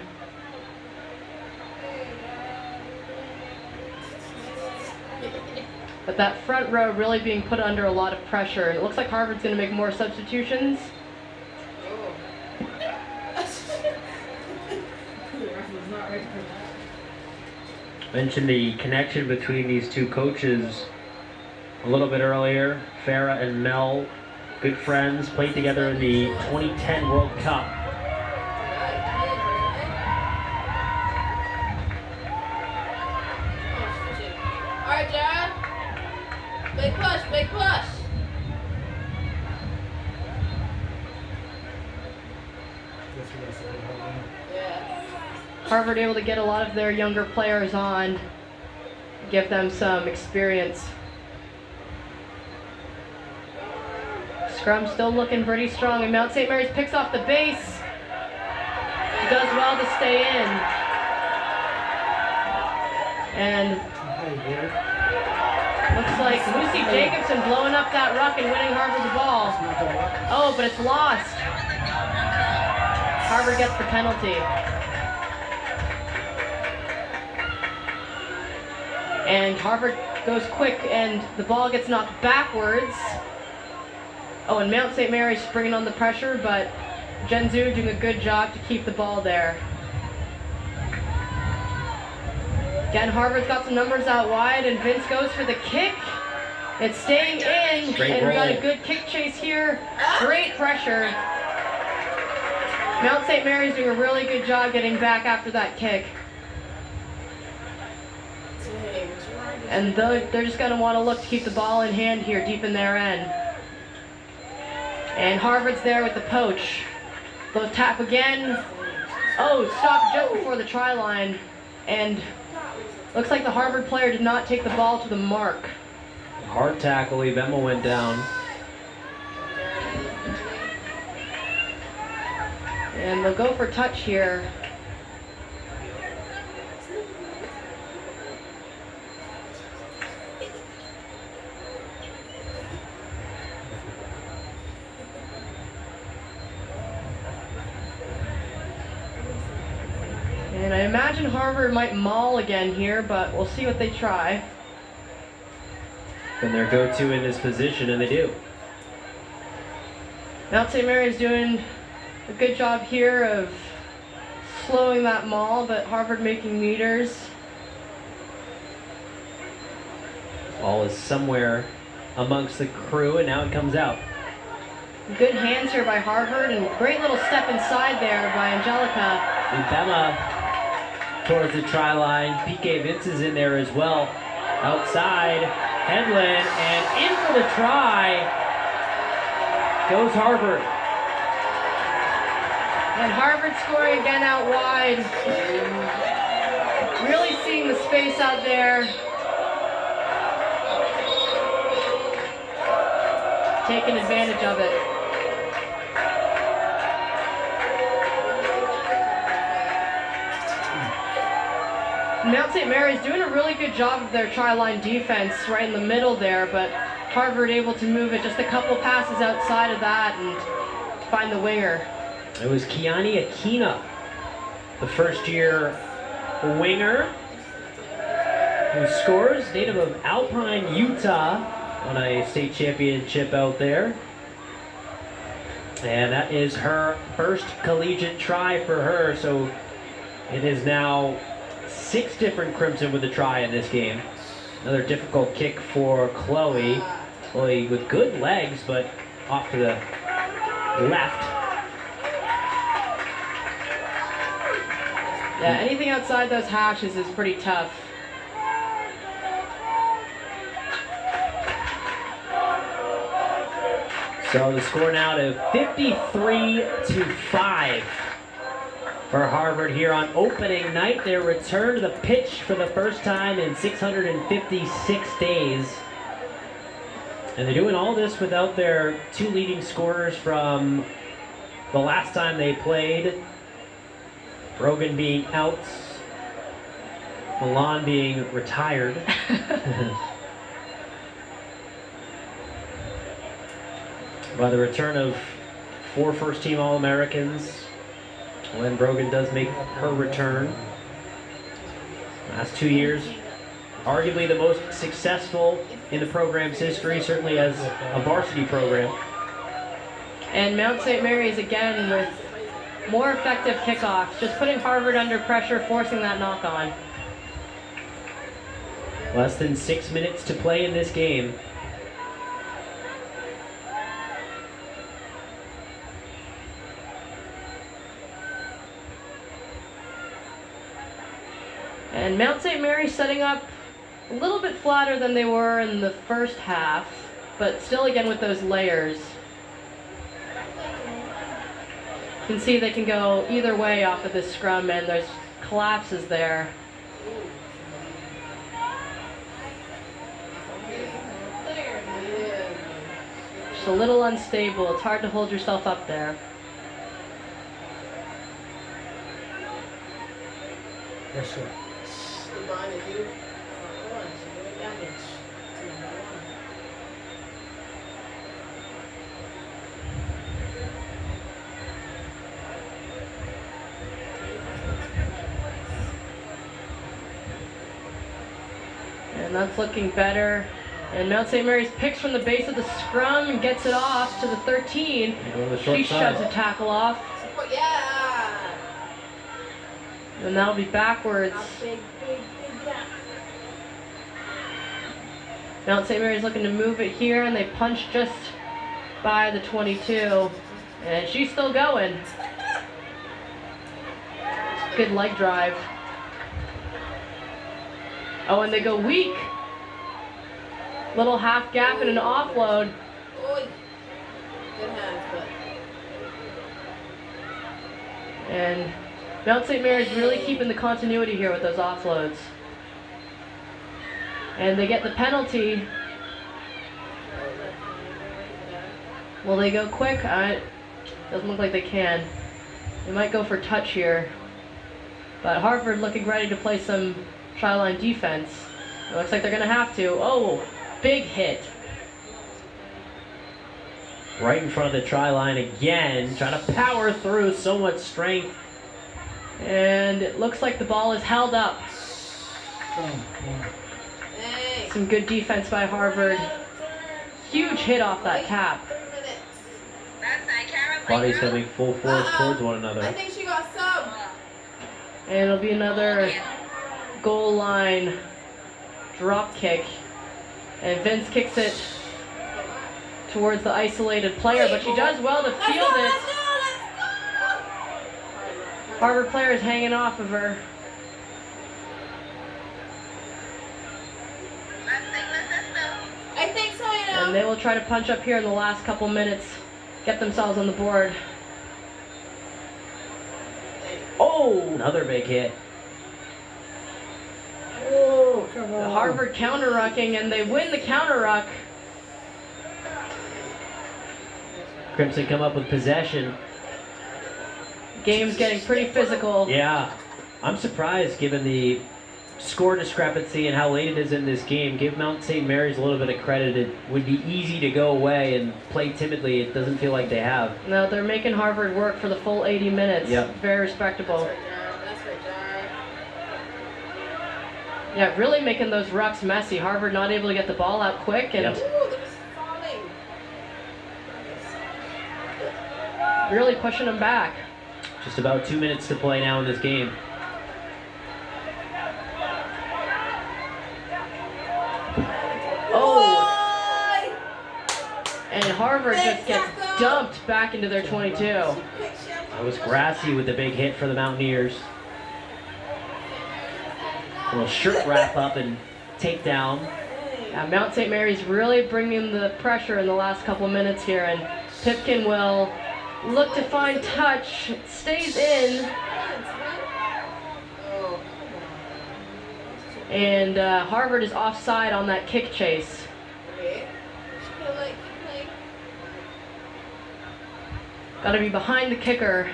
But that front row really being put under a lot of pressure. It looks like Harvard's going to make more substitutions. Mentioned the connection between these two coaches a little bit earlier. Farah and Mel, good friends, played together in the 2010 World Cup. All right, Jara. Big push, big push. Yeah. Harvard able to get a lot of their younger players on, give them some experience. Scrum still looking pretty strong, and Mount St. Mary's picks off the base. Does well to stay in. And Hey, boy. looks like Lucy Jacobson blowing up that ruck and winning Harvard the ball. It's not gonna work. Oh, but it's lost. Harvard gets the penalty. And Harvard goes quick, and the ball gets knocked backwards. Oh, and Mount St. Mary's bringing on the pressure, but Jen Zhu doing a good job to keep the ball there. Again, Harvard's got some numbers out wide, and Vince goes for the kick. It's staying in, Great and we got a roll. good kick chase here. Great pressure. Mount St. Mary's doing a really good job getting back after that kick. And they're just going to want to look to keep the ball in hand here, deep in their end. And Harvard's there with the poach. They'll tap again. Oh, stopped just before the try line. And looks like the Harvard player did not take the ball to the mark. Hard tackle, Ibema went down. And they'll go for touch here. And I imagine Harvard might maul again here, but we'll see what they try. Been their go-to in this position, and they do. Mount St. Mary's doing a good job here of slowing that maul, but Harvard making meters. Ball is somewhere amongst the crew, and now it comes out. Good hands here by Harvard, and great little step inside there by Angelica. Ibema towards the try line. PK Vince is in there as well. Outside, Hedlund, and in for the try goes Harvard. And Harvard scoring again out wide. Really seeing the space out there. Taking advantage of it. Mount St. Mary's doing a really good job of their try-line defense right in the middle there, but Harvard able to move it just a couple passes outside of that and find the winger. It was Kiani Akina, the first-year winger, who scores, native of Alpine, Utah, on a state championship out there. And that is her first collegiate try for her, so it is now 6 different Crimson with a try in this game. Another difficult kick for Chloe. Chloe with good legs, but off to the left. Yeah, anything outside those hashes is pretty tough. So the score now to 53-5 for Harvard here on opening night. Their return to the pitch for the first time in 656 days. And they're doing all this without their 2 leading scorers from the last time they played. Brogan being out, Milan being retired. By the return of 4 first-team All-Americans, Len Brogan does make her return. Last 2 years, arguably the most successful in the program's history, certainly as a varsity program. And Mount St. Mary's again with more effective kickoffs, just putting Harvard under pressure, forcing that knock-on. Less than 6 minutes to play in this game. And Mount St. Mary's setting up a little bit flatter than they were in the first half, but still again with those layers. You can see they can go either way off of this scrum, and there's collapses there. a little unstable. It's hard to hold yourself up there. Yes, sir. And that's looking better. And Mount St. Mary's picks from the base of the scrum and gets it off to the 13. Go to the short She side. shoves a tackle off. Yeah. And that'll be backwards. Big gap. Mount St. Mary's looking to move it here, and they punch just by the 22. And she's still going. Good leg drive. Oh, and they go weak. Little half gap and an offload. Oy. Good hands, but. And Mount St. Mary's really keeping the continuity here with those offloads. And they get the penalty. Will they go quick? Doesn't look like they can. They might go for touch here. But Harvard looking ready to play some try-line defense. It looks like they're going to have to. Oh, big hit. Right in front of the try line again, trying to power through, so much strength. And it looks like the ball is held up. Hey. Some good defense by Harvard. Huge hit off that tap. 3 minutes. That's Sankara. Bodies coming full force towards one I another. think she got sub. And it'll be another goal line drop kick. And Vince kicks it towards the isolated player, but she does well to field it. Harvard player is hanging off of her. I think so, you know. And they will try to punch up here in the last couple minutes, get themselves on the board. Oh, another big hit. Oh, come on. Harvard counter-rucking, and they win the counter-ruck. Crimson come up with possession. Game's getting pretty physical. Yeah, I'm surprised given the score discrepancy and how late it is in this game. Give Mount St. Mary's a little bit of credit. It would be easy to go away and play timidly. It doesn't feel like they have. No, they're making Harvard work for the full 80 minutes. Yep. Very respectable. That's right, Jara. Yeah, really making those rucks messy. Harvard not able to get the ball out quick and Yep. Ooh, this is falling. really pushing them back. Just about 2 minutes to play now in this game. Oh! And Harvard just gets dumped back into their 22. It was Grassy with the big hit for the Mountaineers. A little shirt wrap up and takedown. Yeah, Mount St. Mary's really bringing the pressure in the last couple of minutes here, and Pipkin will look to find touch. It stays in, and Harvard is offside on that kick chase. Got to be behind the kicker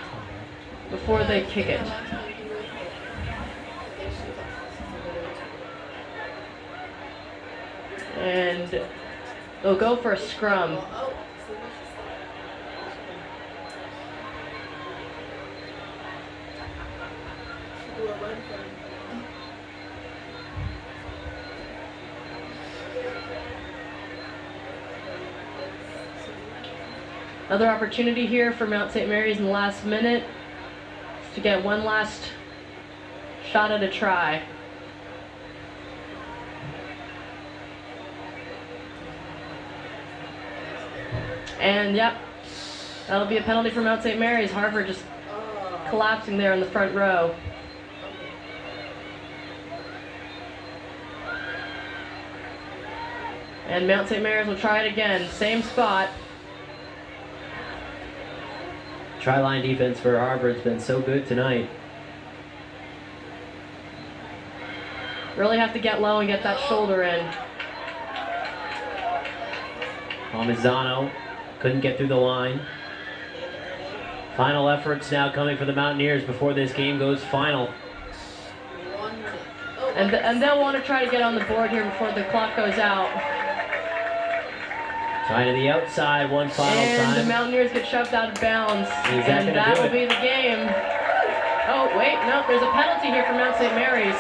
before they kick it. And they'll go for a scrum. Another opportunity here for Mount St. Mary's in the last minute to get one last shot at a try. And yep, that'll be a penalty for Mount St. Mary's. Harvard just collapsing there in the front row. And Mount St. Mary's will try it again. Same spot. Try-line defense for Harvard's been so good tonight. Really have to get low and get that shoulder in. Palmisano Couldn't get through the line. Final efforts now coming for the Mountaineers before this game goes final. And they'll want to try to get on the board here before the clock goes out. Trying to the outside one final And the time. Mountaineers get shoved out of bounds. Is that And gonna that do will it? be the game. Oh, wait, no, there's a penalty here for Mount St. Mary's.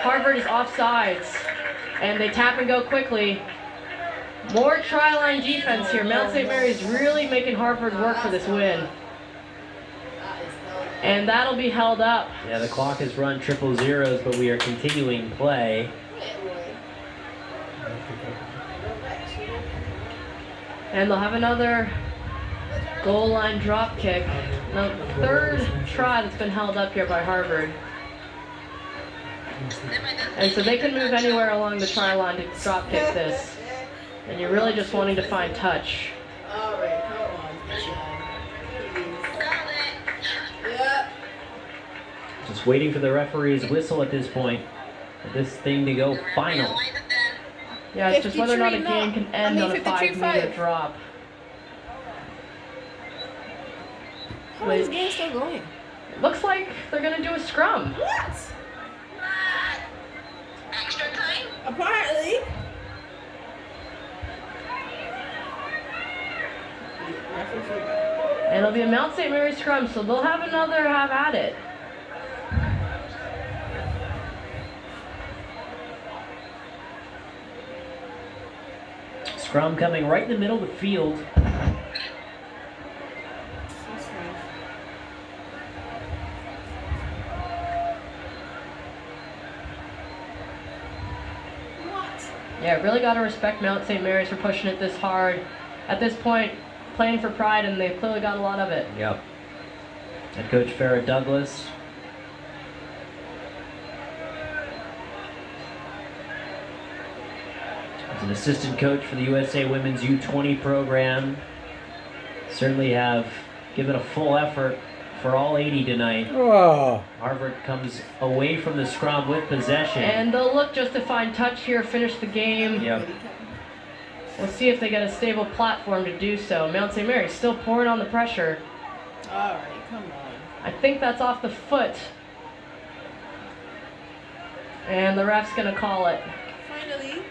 Harvard is offsides. And they tap and go quickly. More try-line defense here. Mount St. Mary's really making Harvard work for this win. And that'll be held up. Yeah, the clock has run triple zeros, but we are continuing play. And they'll have another goal line drop kick. Now, the third try that's been held up here by Harvard. And so they can move anywhere along the try line to drop kick this. And you're really just wanting to find touch. Alright, come on. Yeah. Just waiting for the referee's whistle at this point. For this thing to go final. Yeah, it's just whether or not a 53 game can end on a 53-5. 5-meter drop. How is this game still going? It looks like they're going to do a scrum. What? Extra time? Apparently. And it'll be a Mount St. Mary's scrum, so they'll have another have at it. Scrum coming right in the middle of the field. Yeah, really got to respect Mount St. Mary's for pushing it this hard. At this point, playing for pride, and they've clearly got a lot of it. Yep. Head coach Farrah Douglas. As an assistant coach for the USA Women's U20 program. Certainly have given a full effort for all 80 tonight. Oh, Harvard comes away from the scrum with possession. And they'll look just to find touch here, finish the game. Yep. We'll see if they get a stable platform to do so. Mount St. Mary's still pouring on the pressure. Alright, come on. I think that's off the foot. And the ref's going to call it. Finally.